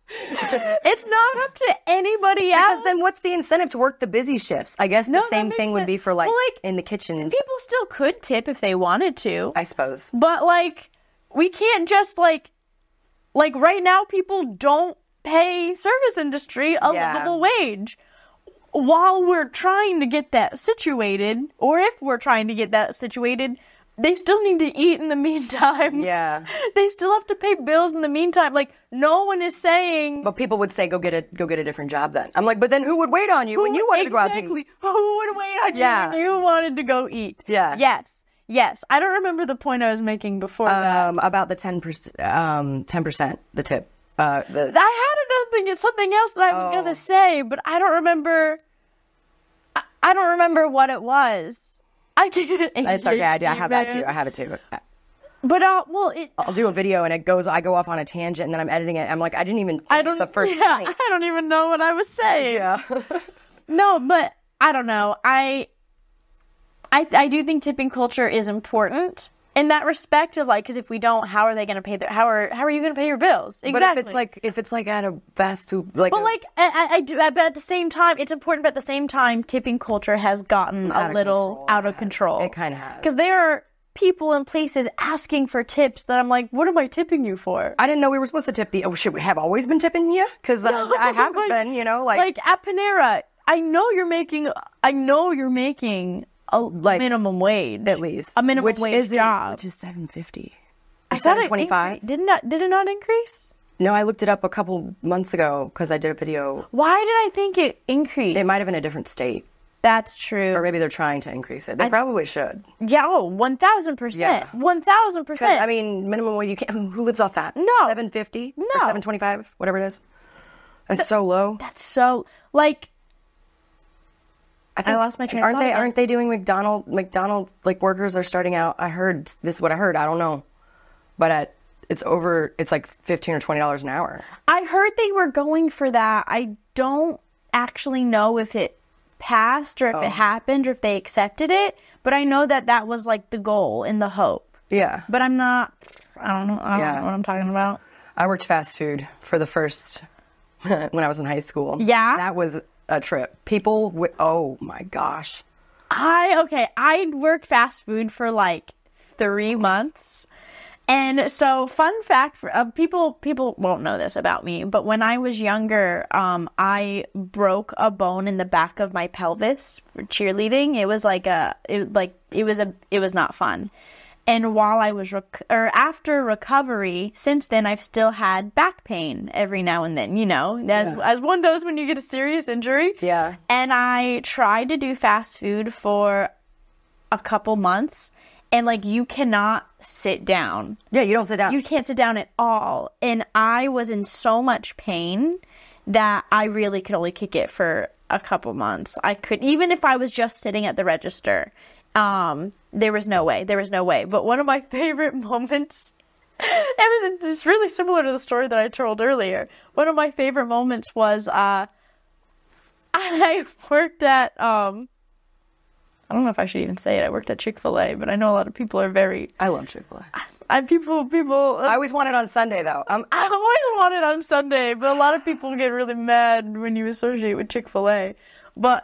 B: It's not up to anybody else.
A: Because then what's the incentive to work the busy shifts? I guess the same thing would be for like in the kitchens.
B: People still could tip if they wanted to.
A: I suppose.
B: But like we can't just like right now people don't pay service industry a livable wage. While we're trying to get that situated, or if we're trying to get that situated, they still need to eat in the meantime.
A: Yeah.
B: They still have to pay bills in the meantime. Like, no one is saying...
A: But people would say, go get a different job then. I'm like, but then who would wait on you when you wanted to go out to eat?
B: Who would wait on you when you wanted to go eat?
A: Yeah.
B: Yes. I don't remember the point I was making before that.
A: About the 10%, the tip.
B: I had something else that I was going to say, but I don't remember... I don't remember what it was. I can't.
A: It's okay. I have it too.
B: But
A: I'll do a video and I go off on a tangent and then I'm editing it. I'm like, I didn't even finish the first point.
B: I don't even know what I was saying.
A: Yeah.
B: No, but I don't know. I do think tipping culture is important in that respect of like, because if we don't, how are they going to pay how are you going to pay your bills? Exactly.
A: But if it's like at a fast food, like.
B: But I do. But at the same time, it's important. But at the same time, tipping culture has gotten a little out of control.
A: It kind of has.
B: Because there are people in places asking for tips that I'm like, what am I tipping you for?
A: I didn't know we were supposed to tip should we have always been tipping you? Because I haven't been, like
B: at Panera, I know you're making a minimum wage,
A: at least
B: a minimum wage job,
A: which is $7.50
B: or
A: $7.25.
B: Did it not increase?
A: No, I looked it up a couple months ago because I did a video.
B: Why did I think it increased?
A: It might have been a different state.
B: That's true.
A: Or maybe they're trying to increase it. They probably should.
B: Yeah, 1,000%.
A: Yeah.
B: 1,000%.
A: I mean, minimum wage, you can't. Who lives off that?
B: No.
A: $7.50?
B: No.
A: Or $7.25? Whatever it is. That's so low.
B: That's so, like... I lost my train of thought.
A: Aren't they doing McDonald's, like, workers are starting out, this is what I heard, I don't know. But it's like $15 or $20 an hour.
B: I heard they were going for that. I don't actually know if it passed or if it happened or if they accepted it, but I know that was like the goal and the hope.
A: Yeah.
B: But I don't know what I'm talking about.
A: I worked fast food for the first, when I was in high school.
B: Yeah?
A: That was a trip. People, oh my gosh.
B: I worked fast food for like 3 months And so, fun fact for people won't know this about me, but when I was younger, I broke a bone in the back of my pelvis for cheerleading. It was it was not fun. And while I was after recovery, since then I've still had back pain every now and then, as one does when you get a serious injury.
A: Yeah.
B: And I tried to do fast food for a couple months. And, like, you cannot sit down.
A: Yeah, you don't sit down.
B: You can't sit down at all. And I was in so much pain that I really could only kick it for a couple months. I could, even if I was just sitting at the register, there was no way. There was no way. But one of my favorite moments, it's really similar to the story that I told earlier. One of my favorite moments was I worked at... I don't know if I should even say it. I worked at Chick-fil-A, but I know a lot of people are very...
A: I love Chick-fil-A.
B: People...
A: I always want it on Sunday, though.
B: I always want it on Sunday, but a lot of people get really mad when you associate with Chick-fil-A. But,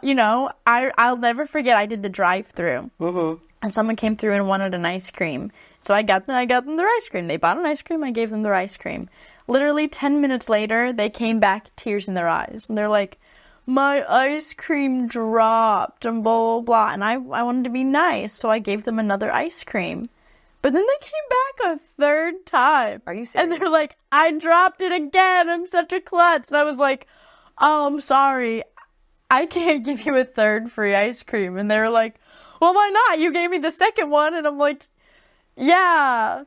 B: I'll never forget I did the drive-thru. Mm-hmm. And someone came through and wanted an ice cream. So I got them their ice cream. They bought an ice cream. I gave them their ice cream. Literally 10 minutes later, they came back, tears in their eyes. And they're like... my ice cream dropped and blah, blah, blah. And I wanted to be nice, so I gave them another ice cream. But then they came back a third time.
A: Are you serious?
B: And they're like, I dropped it again. I'm such a klutz. And I was like, oh, I'm sorry. I can't give you a third free ice cream. And they were like, well, why not? You gave me the second one. And I'm like, yeah.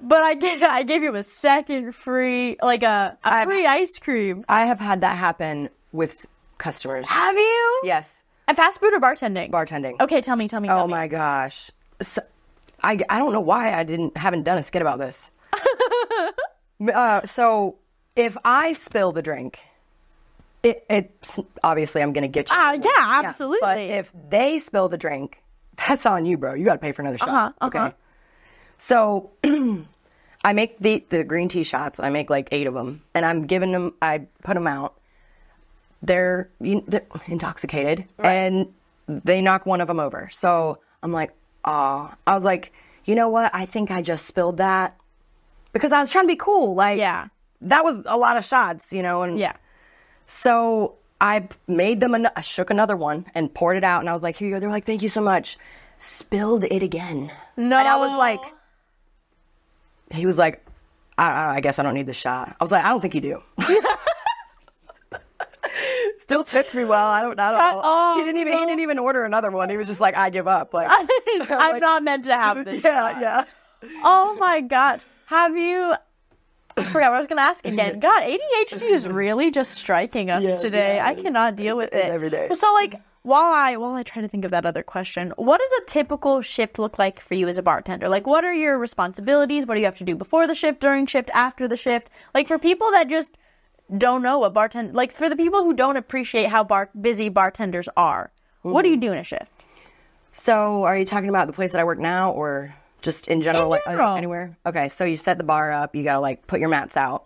B: But I gave you a second free, like a free ice cream.
A: I have had that happen with... customers.
B: Have you?
A: Yes.
B: At fast food or bartending?
A: Bartending.
B: Okay, tell me.
A: Oh my gosh. So, I don't know why I haven't done a skit about this. So if I spill the drink, it's obviously I'm gonna get you.
B: Yeah, absolutely.
A: But if they spill the drink, that's on you, bro. You got to pay for another shot. Okay. So I make the green tea shots. I make like 8 of them, and I'm giving them. I put them out. They're intoxicated, right. And they knock one of them over. So I'm like, I was like, you know what? I think I just spilled that because I was trying to be cool. Like,
B: yeah,
A: that was a lot of shots, and
B: yeah.
A: So I made them, I shook another one and poured it out, and I was like, here you go. They're like, thank you so much. Spilled it again.
B: No.
A: And I was like, he was like, I guess I don't need the shot. I was like, I don't think you do. Still tipped me well. I don't know.
B: Oh,
A: he didn't even order another one. He was just like, I give up. Like,
B: I'm not meant to have this.
A: Yeah.
B: Oh my God. Have you? I forgot what I was going to ask again. God, ADHD is really just striking us today. I cannot deal with it
A: every day.
B: So, like, while I try to think of that other question, what does a typical shift look like for you as a bartender? Like, what are your responsibilities? What do you have to do before the shift, during shift, after the shift? Like, for people that just don't know what bartender, like for the people who don't appreciate how busy bartenders are, what do you do in a shift?
A: So are you talking about the place that I work now or just in general? Like anywhere? Okay, so you set the bar up, you gotta like put your mats out.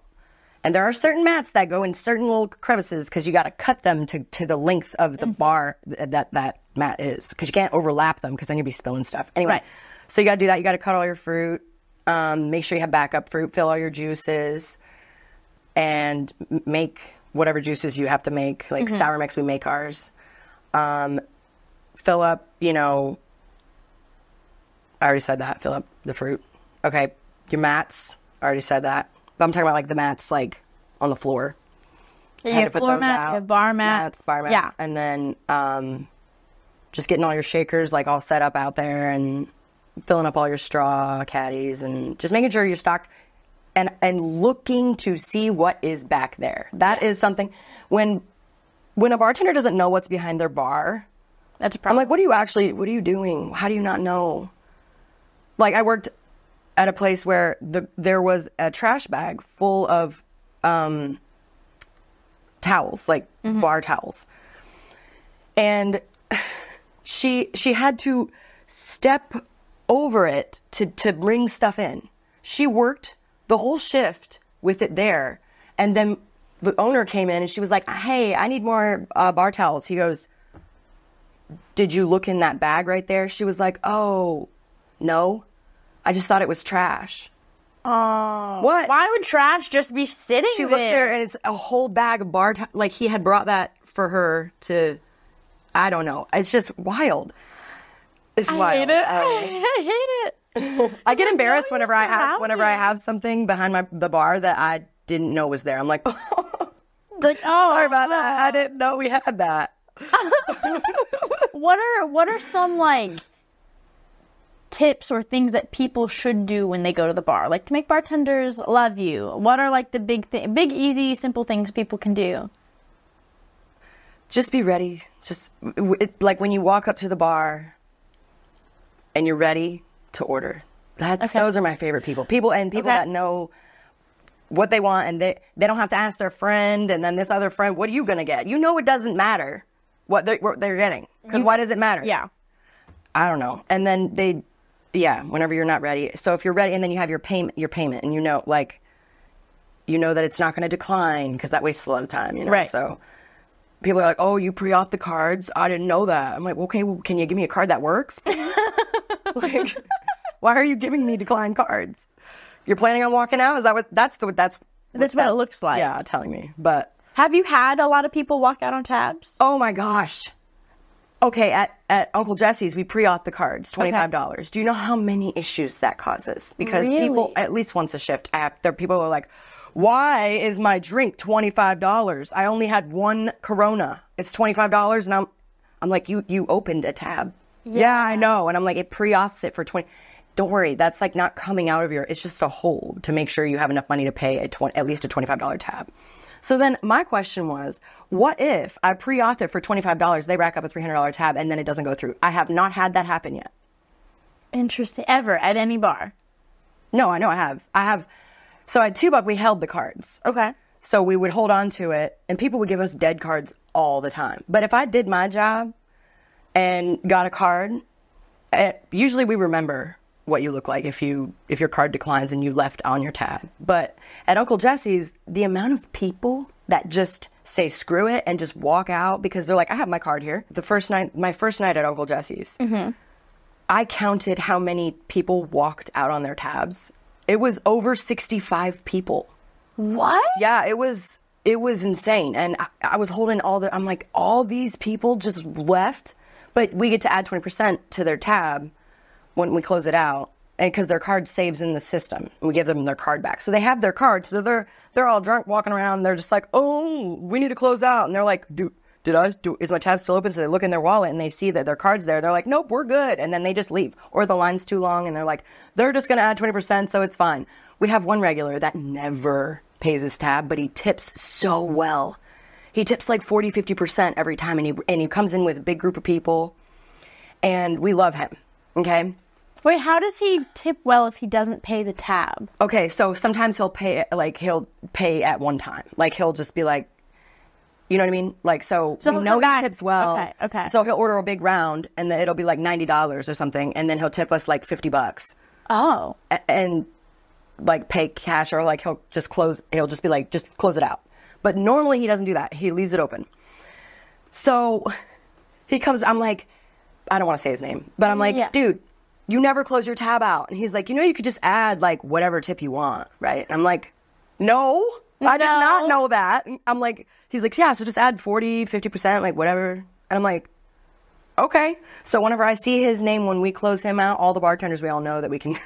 A: And there are certain mats that go in certain little crevices because you gotta cut them to the length of the bar that mat is. Because you can't overlap them because then you'll be spilling stuff. Anyway, right. So you gotta do that, you gotta cut all your fruit, make sure you have backup fruit, fill all your juices, and make whatever juices you have to make, like sour mix, we make ours. Fill up, I already said that, fill up the fruit. Okay, your mats, I already said that. But I'm talking about like the mats like on the floor.
B: Yeah, you have floor mats, you have bar mats.
A: Bar mats. Yeah. And then just getting all your shakers like all set up out there and filling up all your straw caddies and just making sure you're stocked. And looking to see what is back there. That is something, when a bartender doesn't know what's behind their bar,
B: that's a problem.
A: I'm like, what are you doing? How do you not know? Like, I worked at a place where there was a trash bag full of towels, like bar towels. And she had to step over it to bring stuff in. She worked the whole shift with it there. And then the owner came in and she was like, hey, I need more bar towels. He goes, did you look in that bag right there? She was like, oh, no. I just thought it was trash.
B: Oh.
A: What?
B: Why would trash just be sitting
A: She
B: there?
A: looks there and it's a whole bag of bar like he had brought that for her to, I don't know. It's just wild. It's wild.
B: I hate it. I hate it.
A: I get embarrassed
B: no,
A: whenever
B: you're
A: I have
B: surrounded.
A: something behind the bar that I didn't know was there. I'm like,
B: Like, oh,
A: sorry about that. I didn't know we had that.
B: What are some like tips or things that people should do when they go to the bar, like to make bartenders love you? What are like the big, easy, simple things people can do?
A: Just be ready. Like when you walk up to the bar and you're ready to order. Those are my favorite people. People that know what they want, and they don't have to ask their friend and then this other friend, what are you going to get? You know it doesn't matter what they're getting. Because why does it matter?
B: Yeah.
A: I don't know. And then whenever you're not ready. So if you're ready and then you have your payment and you know that it's not going to decline because that wastes a lot of time, you know?
B: Right.
A: So people are like, oh, you pre-op the cards? I didn't know that. I'm like, okay, well, can you give me a card that works? Like, why are you giving me declined cards? You're planning on walking out? Is that that's what it
B: looks like?
A: Yeah, telling me. But
B: Have you had a lot of people walk out on tabs?
A: oh my gosh. Okay, at Uncle Jesse's, we pre-op the cards, $25. Okay. Do you know how many issues that causes? Because people, at least once a shift, people are like, why is my drink $25? I only had one Corona. It's $25, and I'm like, you opened a tab. Yeah, I know. And I'm like, it pre-ops it for 20. Don't worry, that's like not coming out of it's just a hold to make sure you have enough money to pay at least a $25 tab. So then my question was, what if I pre-opt it for $25, they rack up a $300 tab, and then it doesn't go through? I have not had that happen yet.
B: Interesting. Ever, at any bar?
A: No, I know I have. So at $2, we held the cards.
B: Okay.
A: So we would hold on to it, and people would give us dead cards all the time. But if I did my job and got a card, usually we remember what you look like if your card declines and you left on your tab. But at Uncle Jesse's, the amount of people that just say screw it and just walk out because they're like, I have my card here. My first night at Uncle Jesse's, I counted how many people walked out on their tabs. It was over 65 people.
B: What?
A: Yeah, it was insane. And I was holding I'm like, all these people just left, but we get to add 20% to their tab when we close it out, and because their card saves in the system, we give them their card back. So they have their card, so they're all drunk walking around. They're just like, oh, we need to close out, and they're like, is my tab still open? So they look in their wallet and they see that their card's there. They're like, nope, we're good, and then they just leave, or the line's too long, and they're like, they're just gonna add 20%, so it's fine. We have one regular that never pays his tab, but he tips so well. He tips like 40-50% every time, and he comes in with a big group of people, and we love him. Okay.
B: Wait, how does he tip well if he doesn't pay the tab?
A: Okay, so sometimes he'll pay at one time. Like he'll just be like, you know what I mean? Like, so we know he tips well.
B: Okay.
A: So he'll order a big round, and then it'll be like $90 or something, and then he'll tip us like $50.
B: Oh.
A: And like pay cash, or like he'll just be like, just close it out. But normally he doesn't do that. He leaves it open. So he comes, I'm like, I don't want to say his name, but I'm like, dude, you never close your tab out. And he's like, you could just add like whatever tip you want, right? And I'm like, no, I did not know that. I'm like, he's like, yeah, so just add 40-50%, like whatever. And I'm like, okay. So whenever I see his name, when we close him out, all the bartenders, we all know that we can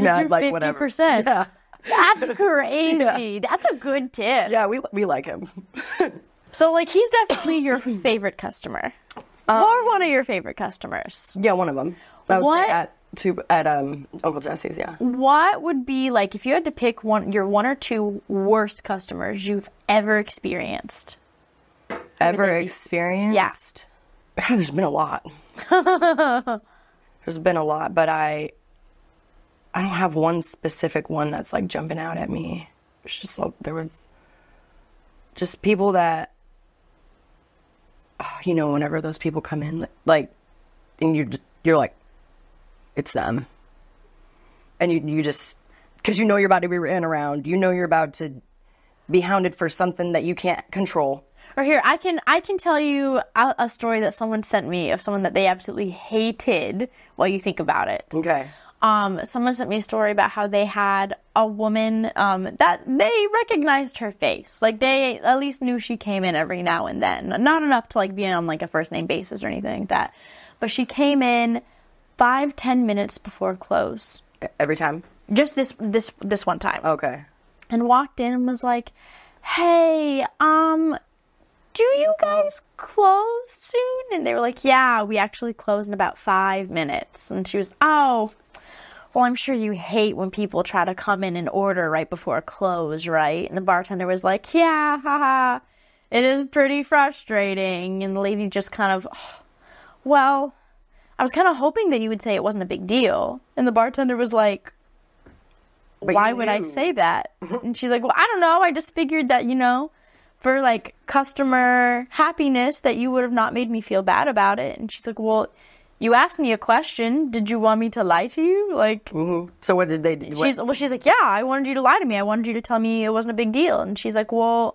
A: add like 50%. Whatever.
B: Yeah. That's crazy. Yeah. That's a good tip.
A: Yeah, we like him.
B: So like he's definitely your favorite customer. Or one of your favorite customers.
A: Yeah, one of them. What? At Uncle Jesse's, yeah. What
B: would be like if you had to pick your one or two worst customers you've ever experienced?
A: Ever experienced? Yeah. There's been a lot. There's been a lot, but I don't have one specific one that's like jumping out at me. It's just there was just people that, whenever those people come in, like, and you're like, it's them. And you just, because you're about to be ran around, you're about to be hounded for something that you can't control.
B: Or here, I can tell you a story that someone sent me of someone that they absolutely hated while you think about it.
A: Okay.
B: Someone sent me a story about how they had a woman that they recognized her face. Like, they at least knew she came in every now and then. Not enough to, like, be on, like, a first-name basis or anything like that. But she came in 5-10 minutes before close.
A: Every time?
B: Just this one time.
A: Okay.
B: And walked in and was like, hey, do you guys close soon? And they were like, yeah, we actually close in about 5 minutes. And she was, oh, well, I'm sure you hate when people try to come in and order right before close, right? And the bartender was like, yeah, haha, it is pretty frustrating. And the lady just kind of, well, I was kind of hoping that you would say it wasn't a big deal. And the bartender was like, why would I say that? And she's like, well, I don't know. I just figured that, you know, for like customer happiness that you would have not made me feel bad about it. And she's like, well, you asked me a question. Did you want me to lie to you? Like,
A: So what did they do?
B: She's like, yeah, I wanted you to lie to me. I wanted you to tell me it wasn't a big deal. And she's like, well,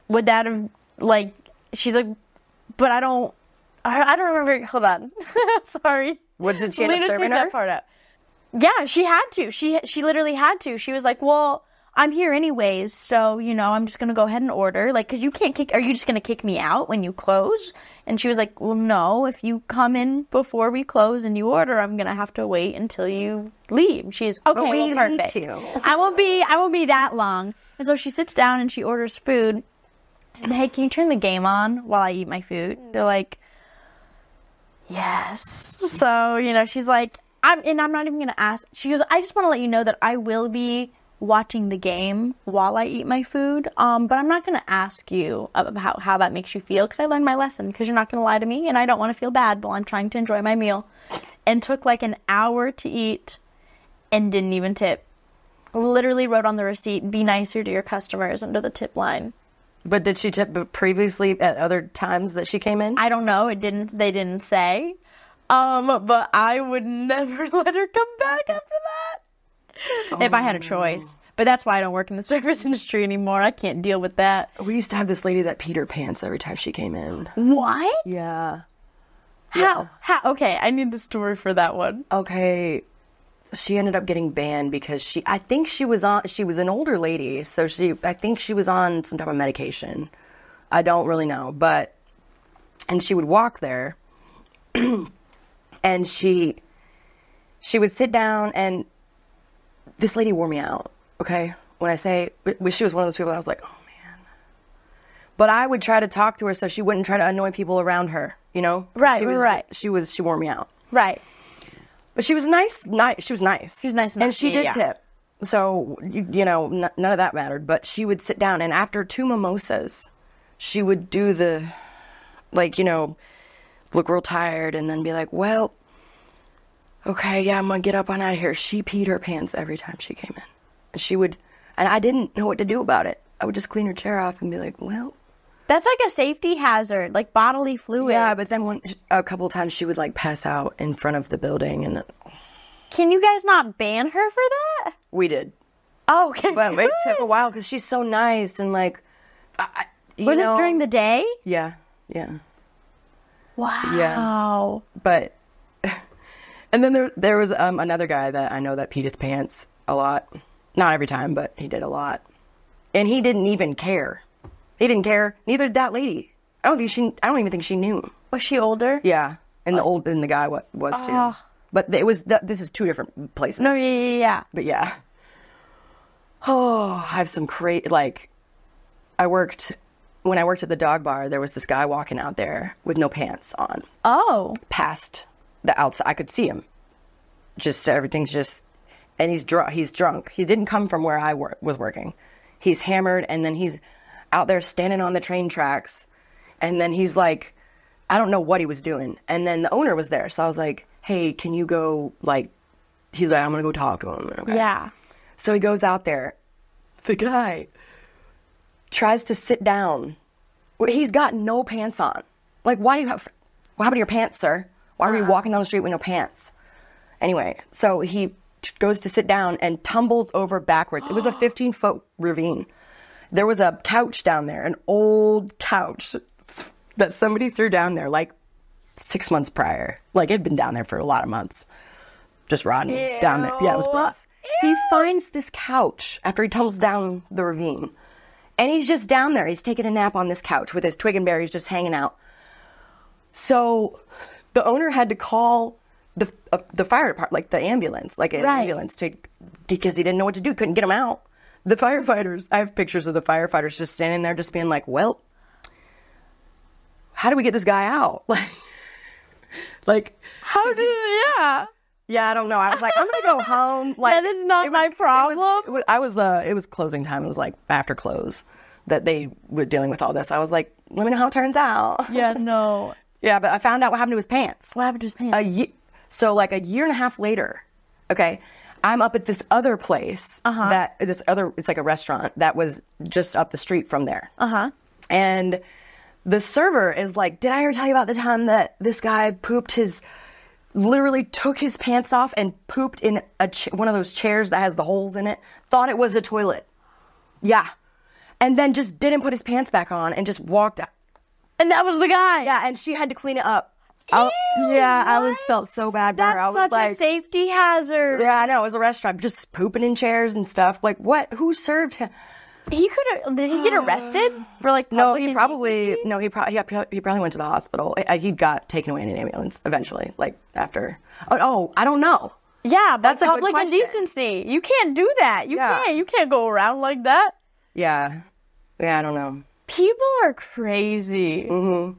B: would that have, like, she's like, but I don't remember. Hold on. Sorry.
A: What did she end up serving her?
B: That part out. Yeah, she had to. She literally had to. She was like, well, I'm here anyways, so, you know, I'm just going to go ahead and order. Like, because you can't kick, are you just going to kick me out when you close? And she was like, well, no, if you come in before we close and you order, I'm going to have to wait until you leave. She's, okay, well, perfect. I won't be that long. And so she sits down and she orders food. She said, hey, can you turn the game on while I eat my food? They're like, yes. So, you know, she's like, I'm not even going to ask. She goes, I just want to let you know that I will be watching the game while I eat my food, but I'm not going to ask you about how that makes you feel, because I learned my lesson, because you're not going to lie to me, and I don't want to feel bad while I'm trying to enjoy my meal. And took like an hour to eat and didn't even tip. Literally wrote on the receipt, be nicer to your customers, under the tip line.
A: But did she tip previously at other times that she came in?
B: I don't know. They didn't say. But I would never let her come back after that. If I had a choice. But that's why I don't work in the service industry anymore. I can't deal with that.
A: We used to have this lady that peed her pants every time she came in.
B: What?
A: Yeah.
B: How? Okay, I need the story for that one.
A: Okay. So she ended up getting banned because I think she was an older lady, so I think she was on some type of medication. I don't really know, and she would walk there and she would sit down, and this lady wore me out, okay? When I say, she was one of those people, I was like, oh, man. But I would try to talk to her so she wouldn't try to annoy people around her, you know?
B: Right,
A: right. She wore me out.
B: Right.
A: But she was nice. She was nice.
B: She was nice enough.
A: And she did tip. So, you know, none of that mattered. But she would sit down, and after 2 mimosas, she would do the, like, you know, look real tired, and then be like, well, okay, yeah, I'm going to get up on out of here. She peed her pants every time she came in. And I didn't know what to do about it. I would just clean her chair off and be like, well.
B: That's like a safety hazard, like bodily fluid.
A: Yeah, but then a couple of times she would, like, pass out in front of the building. And
B: can you guys not ban her for that?
A: We did.
B: Oh, okay.
A: But it took a while because she's so nice and, like,
B: was this during the day?
A: Yeah.
B: Wow.
A: Yeah. But, and then there was another guy that I know that peed his pants a lot. Not every time, but he did a lot. And he didn't even care. He didn't care. Neither did that lady. I don't even think she knew.
B: Was she older?
A: Yeah. And the guy was too. But this is 2 different places.
B: No, yeah.
A: But yeah. Oh, I have some when I worked at the dog bar, there was this guy walking out there with no pants on.
B: Oh.
A: Past the outside. I could see him. Everything's just, and he's drunk. He didn't come from where I was working. He's hammered, and then he's out there standing on the train tracks, and then he's like, I don't know what he was doing. And then the owner was there, so I was like, hey, can you go, like, he's like, I'm gonna go talk to him. Okay.
B: Yeah.
A: So he goes out there. The guy tries to sit down. He's got no pants on. Like, what happened to your pants, sir? Why are you walking down the street with no pants? Anyway, so he goes to sit down and tumbles over backwards. It was a 15-foot ravine. There was a couch down there, an old couch that somebody threw down there like 6 months prior. Like, it'd been down there for a lot of months. Just rotting down there. Yeah, it was gross. He finds this couch after he tumbles down the ravine. And he's just down there. He's taking a nap on this couch with his twig and berries just hanging out. So the owner had to call the fire department, like the ambulance, like an ambulance, because he didn't know what to do. Couldn't get him out. The firefighters, I have pictures of the firefighters just standing there just being like, well, how do we get this guy out? Like, yeah, I don't know. I was like, I'm going to go home. Like,
B: that is not my problem.
A: It was closing time. It was like after close that they were dealing with all this. I was like, let me know how it turns out.
B: Yeah, no.
A: Yeah, but I found out what happened to his pants.
B: What happened to his pants?
A: So like a year and a half later, okay, I'm up at this other place it's like a restaurant that was just up the street from there. And the server is like, did I ever tell you about the time that this guy literally took his pants off and pooped in one of those chairs that has the holes in it, thought it was a toilet. Yeah. And then just didn't put his pants back on and just walked out.
B: And that was the guy.
A: Yeah, and she had to clean it up.
B: I
A: Felt so bad for her. I was
B: such
A: like,
B: a safety hazard.
A: Yeah, I know. It was a restaurant, just pooping in chairs and stuff. Like, what? Who served him?
B: Did he get arrested for like?
A: No, he probably went to the hospital. He got taken away in an ambulance eventually, like after. Oh, I don't know.
B: Yeah,
A: That's a good
B: public
A: question.
B: indecency. You can't do that. You can't go around like that.
A: Yeah, I don't know.
B: People are crazy.
A: Mm-hmm.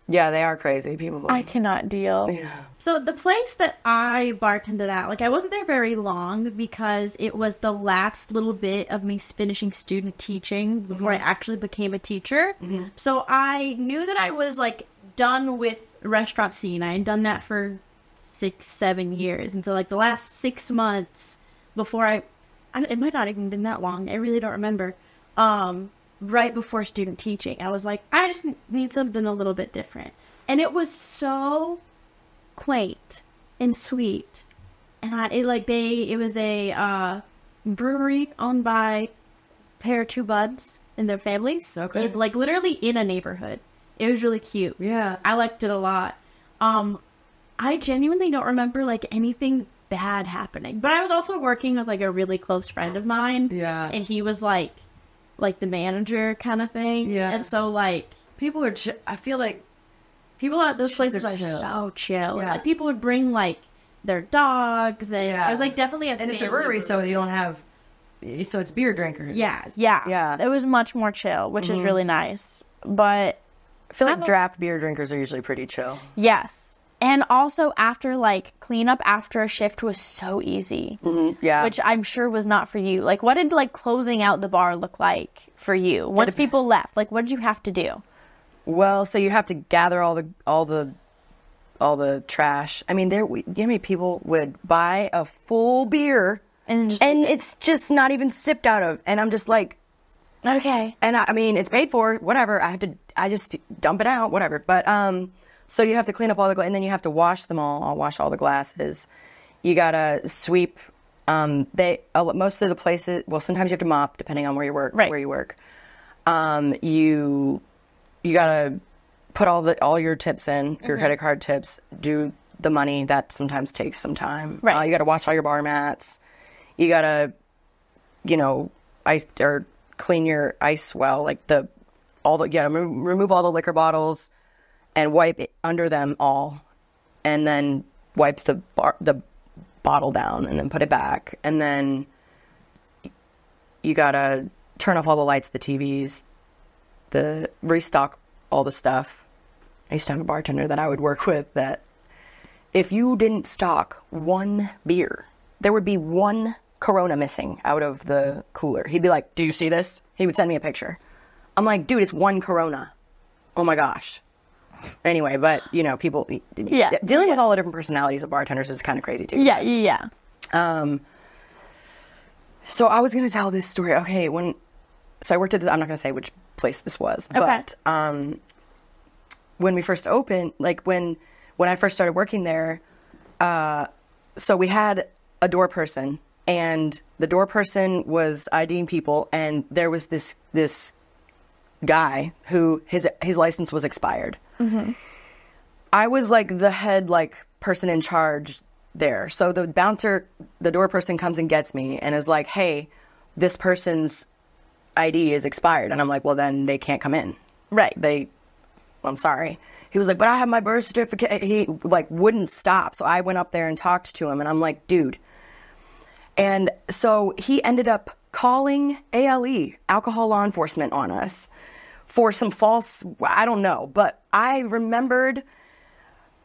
A: Yeah, they are crazy. People.
B: I cannot deal.
A: Yeah.
C: So the place that I bartended at, like I wasn't there very long because it was the last little bit of me finishing student teaching before I actually became a teacher. Mm-hmm. So I knew that I was like done with restaurant scene. I had done that for 6-7 years. And so like the last 6 months before it might not even been that long. I really don't remember. Right before student teaching, I was like, I just need something a little bit different. And it was so quaint and sweet. And it was a brewery owned by a pair of two buds and their families.
A: Okay.
C: Like literally in a neighborhood. It was really cute.
A: Yeah.
C: I liked it a lot. I genuinely don't remember like anything bad happening. But I was also working with like a really close friend of mine.
A: Yeah.
C: And he was like the manager kind of thing.
A: Yeah.
C: And so like
A: People are. I feel like
C: people at those places
A: They're
C: are
A: chill.
C: so chill.
A: Yeah.
C: Like people would bring like their dogs, and it was like definitely a
A: and it's a
C: family
A: brewery, so you don't have. So it's beer drinkers.
C: Yeah.
A: Yeah.
B: It was much more chill, which is really nice. But
A: I feel like draft beer drinkers are usually pretty chill.
B: yes. And also after like cleanup after a shift was so easy.
A: Mm-hmm. Yeah.
B: Which I'm sure was not for you. Like what did like closing out the bar look like for you? Once people left, like what did you have to do?
A: Well, so you have to gather all the trash. I mean, you know how many people would buy a full beer
B: And just
A: it's just not even sipped out of, and I'm just like,
B: okay.
A: and I mean, it's paid for, whatever. I just dump it out, whatever. But so you have to clean up all the and then you have to wash them all. I'll wash all the glasses. You gotta sweep. Most of the places. Well, sometimes you have to mop, depending on where you work.
B: Right.
A: Where you work. You gotta put all your tips in, your credit card tips. Do the money. That sometimes takes some time.
B: Right.
A: You gotta wash all your bar mats. You gotta, ice or clean your ice well, like remove all the liquor bottles and wipe it under them all, and then wipe the bottle down and then put it back, and then you gotta turn off all the lights, the TVs, restock all the stuff. I used to have a bartender that I would work with that if you didn't stock one beer, there would be one Corona missing out of the cooler. He'd be like, do you see this? He would send me a picture. I'm like, dude, it's one Corona. Oh my gosh. Anyway, but people dealing with all the different personalities of bartenders is kind of crazy too.
B: Yeah.
A: So I was going to tell this story. Okay, so I worked at this, I'm not going to say which place this was, but when we first opened, like when I first started working there, so we had a door person, and the door person was IDing people, and there was this guy who his license was expired. Mm-hmm. I was like the head person in charge there. So the bouncer, the door person comes and gets me and is like, hey, this person's ID is expired. And I'm like, well, then they can't come in.
B: Right.
A: I'm sorry. He was like, but I have my birth certificate. He like wouldn't stop. So I went up there and talked to him and I'm like, dude. And so he ended up calling ALE, alcohol law enforcement, on us for some false, I don't know. But I remembered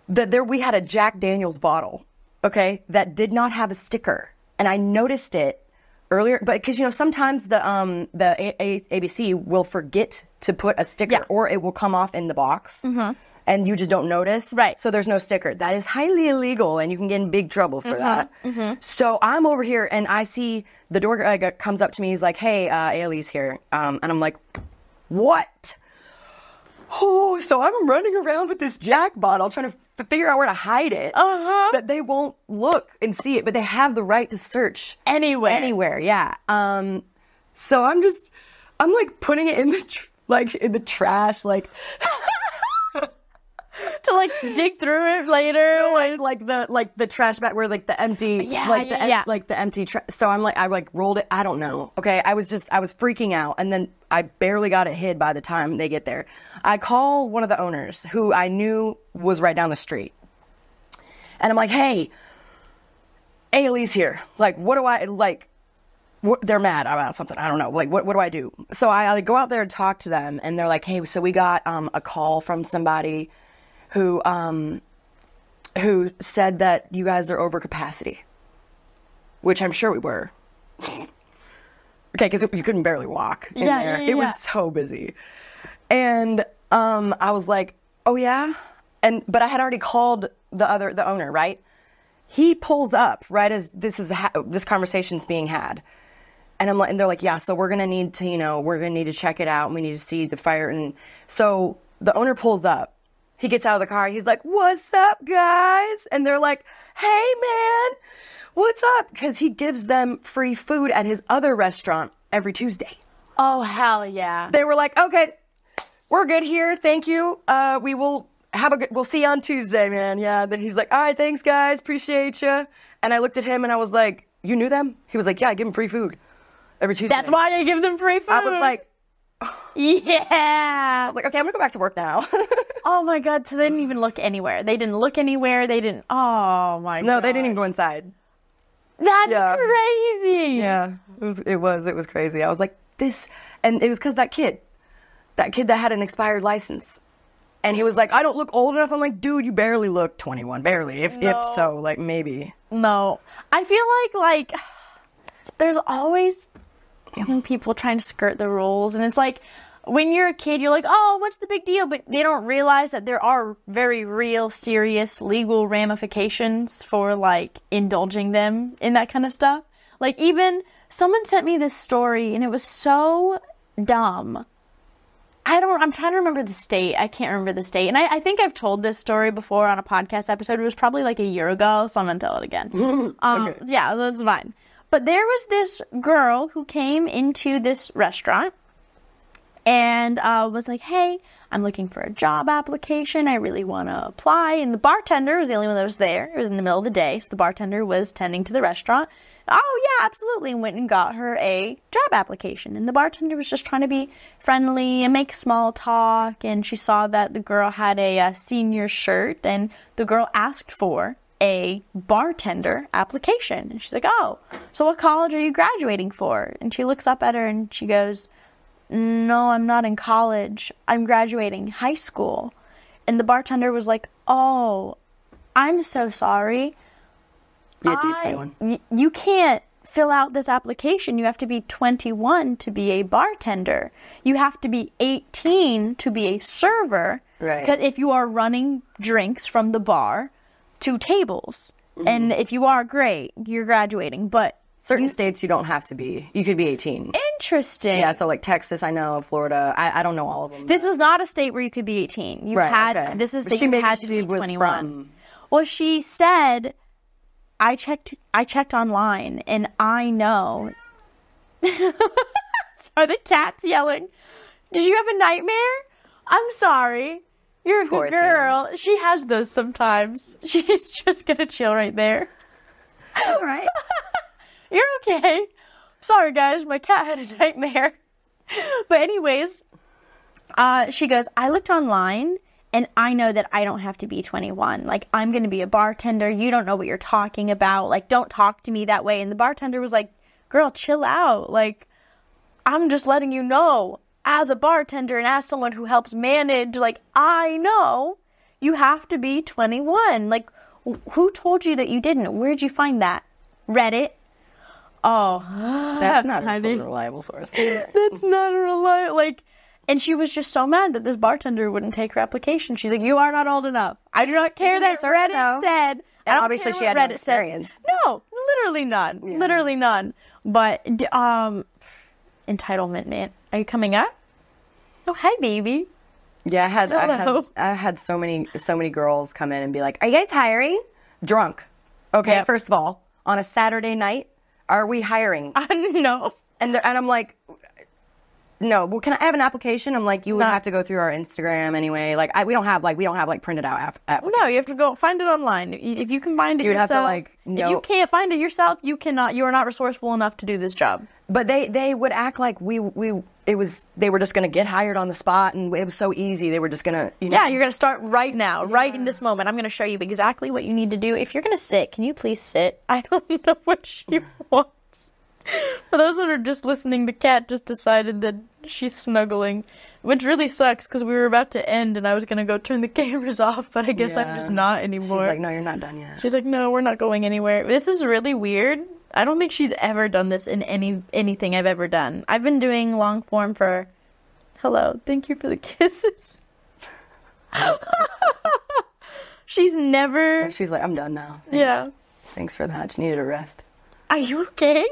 A: that we had a Jack Daniels bottle, okay, that did not have a sticker. And I noticed it earlier, but because, sometimes the ABC will forget to put a sticker, or it will come off in the box. Mm-hmm. And you just don't notice. Right. So there's no sticker. That is highly illegal, and you can get in big trouble for that. Mm-hmm. So I'm over here, and I see the door guy comes up to me. He's like, hey, ALE's here. And I'm like, what? Oh, so I'm running around with this Jack bottle trying to figure out where to hide it. That they won't look and see it, but they have the right to search. Anywhere, yeah. So I'm like putting it in the trash, like...
B: to like dig through it later,
A: like the trash bag where like the empty, the empty. So I rolled it. I don't know. Okay, I was freaking out, and then I barely got it hid by the time they get there. I call one of the owners who I knew was right down the street, and I'm like, hey, ALE's here. Like, what do I like? They're mad about something. I don't know. Like, what do I do? So I go out there and talk to them, and they're like, hey, so we got a call from somebody who said that you guys are over capacity, which I'm sure we were. Okay, because you couldn't barely walk in there. It was so busy. And I was like, oh yeah? But I had already called the owner, right? He pulls up right as this conversation's being had. And and they're like, yeah, so we're going to need to check it out, and we need to see the fire. And so the owner pulls up. He gets out of the car. He's like, what's up, guys? And they're like, hey, man, what's up? Because he gives them free food at his other restaurant every Tuesday.
B: Oh, hell yeah.
A: They were like, okay, we're good here. Thank you. We'll see you on Tuesday, man. Yeah. Then he's like, all right, thanks, guys. Appreciate you. And I looked at him and I was like, you knew them? He was like, yeah, I give them free food every Tuesday.
B: That's why I give them free food.
A: I was like,
B: yeah.
A: I was like, okay, I'm going to go back to work now.
B: Oh my God. So they didn't even look anywhere. They didn't look anywhere. They didn't. Oh my God.
A: No, they didn't even go inside.
B: That's crazy.
A: Yeah. It was crazy. I was like, this. And it was because that kid that had an expired license. And he was like, I don't look old enough. I'm like, dude, you barely look 21. Barely. If so, like, maybe.
B: No. I feel like there's always young people trying to skirt the rules. And it's like, when you're a kid, you're like, oh, what's the big deal? But they don't realize that there are very real, serious legal ramifications for, like, indulging them in that kind of stuff. Like, even someone sent me this story, and it was so dumb. I'm trying to remember the state. I can't remember the state. And I think I've told this story before on a podcast episode. It was probably like a year ago, so I'm going to tell it again. Okay. Yeah, that's fine. But there was this girl who came into this restaurant and was like, hey, I'm looking for a job application. I really want to apply. And the bartender was the only one that was there. It was in the middle of the day, so the bartender was tending to the restaurant. Oh, yeah, absolutely. And went and got her a job application. And the bartender was just trying to be friendly and make small talk. And she saw that the girl had a senior shirt. And the girl asked for a bartender application. And she's like, oh, so what college are you graduating for? And she looks up at her and she goes, no, I'm not in college. I'm graduating high school. And the bartender was like, oh, I'm so sorry. You can't fill out this application. You have to be 21 to be a bartender. You have to be 18 to be a server. Right. Because if you are running drinks from the bar to tables, and if you are, great, you're graduating. But
A: certain states you don't have to be. You could be 18.
B: Interesting.
A: Yeah, so like Texas, I know, Florida, I don't know all of them.
B: This was not a state where you could be 18. You had this is a state you had to be 21. Well, she said, I checked online, and I know. Are the cats yelling? Did you have a nightmare? I'm sorry. You're a good girl. She has those sometimes. She's just gonna chill right there.
C: All right.
B: You're okay. Sorry, guys. My cat had a nightmare. But anyways, she goes, I looked online and I know that I don't have to be 21. Like, I'm going to be a bartender. You don't know what you're talking about. Like, don't talk to me that way. And the bartender was like, girl, chill out. Like, I'm just letting you know, as a bartender and as someone who helps manage, like, I know you have to be 21. Like, who told you that you didn't? Where'd you find that? Reddit? Oh.
A: That's not a reliable source.
B: That's not a reliable, like, and she was just so mad that this bartender wouldn't take her application. She's like, you are not old enough. I do not care that Reddit said.
A: And obviously she had no experience.
B: No, literally none. Yeah. Literally none. But, entitlement, man. Are you coming up? Oh, hi, baby.
A: Yeah, I had so many girls come in and be like, are you guys hiring? Drunk. Okay, yep. First of all, on a Saturday night, are we hiring?
B: No.
A: And I'm like, no. Well, can I have an application? I'm like, you would have to go through our Instagram anyway. Like, we don't have printed out applications.
B: No, you have to go find it online. If you can find it yourself,
A: have to like. No.
B: If you can't find it yourself, you cannot. You are not resourceful enough to do this job.
A: But they would act like they were just gonna get hired on the spot, and it was so easy. They were just gonna. Yeah,
B: you're gonna start right now, right in this moment. I'm gonna show you exactly what you need to do. If you're gonna sit, can you please sit? I don't know what she wants. For those that are just listening, the cat just decided that she's snuggling, which really sucks because we were about to end and I was going to go turn the cameras off, but I guess I'm just not anymore.
A: She's like, no, you're not done yet.
B: She's like, no, we're not going anywhere. This is really weird. I don't think she's ever done this in anything I've ever done. I've been doing long form for... Hello, thank you for the kisses. She's never...
A: She's like, I'm done now. Thanks.
B: Yeah.
A: Thanks for that. She needed a rest.
B: Are you okay?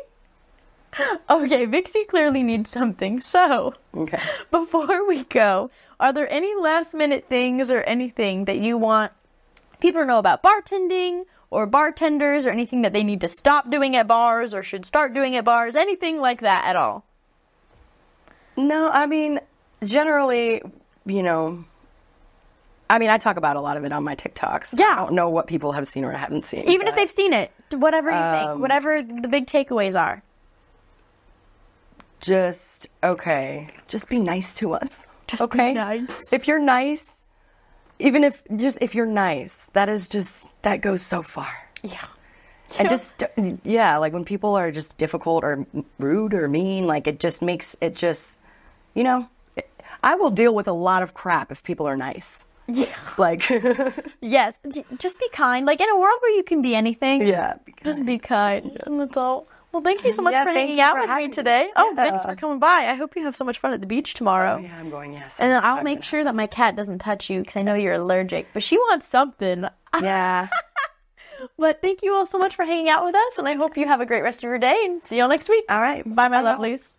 B: Okay, Vixie clearly needs something. So,
A: okay.
B: Before we go, are there any last minute things or anything that you want people to know about bartending or bartenders or anything that they need to stop doing at bars or should start doing at bars? Anything like that at all?
A: No, I mean, generally, I talk about a lot of it on my TikToks.
B: Yeah.
A: I don't know what people have seen or haven't seen.
B: Even if they've seen it, whatever you think, whatever the big takeaways are.
A: Just be nice to us.
B: Just be nice.
A: If you're nice, even if you're nice, that goes so far.
B: Yeah.
A: And like when people are just difficult or rude or mean, like it just makes it just, I will deal with a lot of crap if people are nice.
B: Yeah.
A: Like,
B: yes, just be kind. Like in a world where you can be anything.
A: Yeah.
B: Just be kind. Yeah. And that's all. Well, thank you so much for hanging out with me today. Oh, thanks for coming by. I hope you have so much fun at the beach tomorrow.
A: Oh, yeah, I'm going, yes.
B: And then I'll make sure that my cat doesn't touch you because I know you're allergic. But she wants something.
A: Yeah.
B: But thank you all so much for hanging out with us. And I hope you have a great rest of your day. And see you all next week.
A: All right.
B: Bye, my lovelies.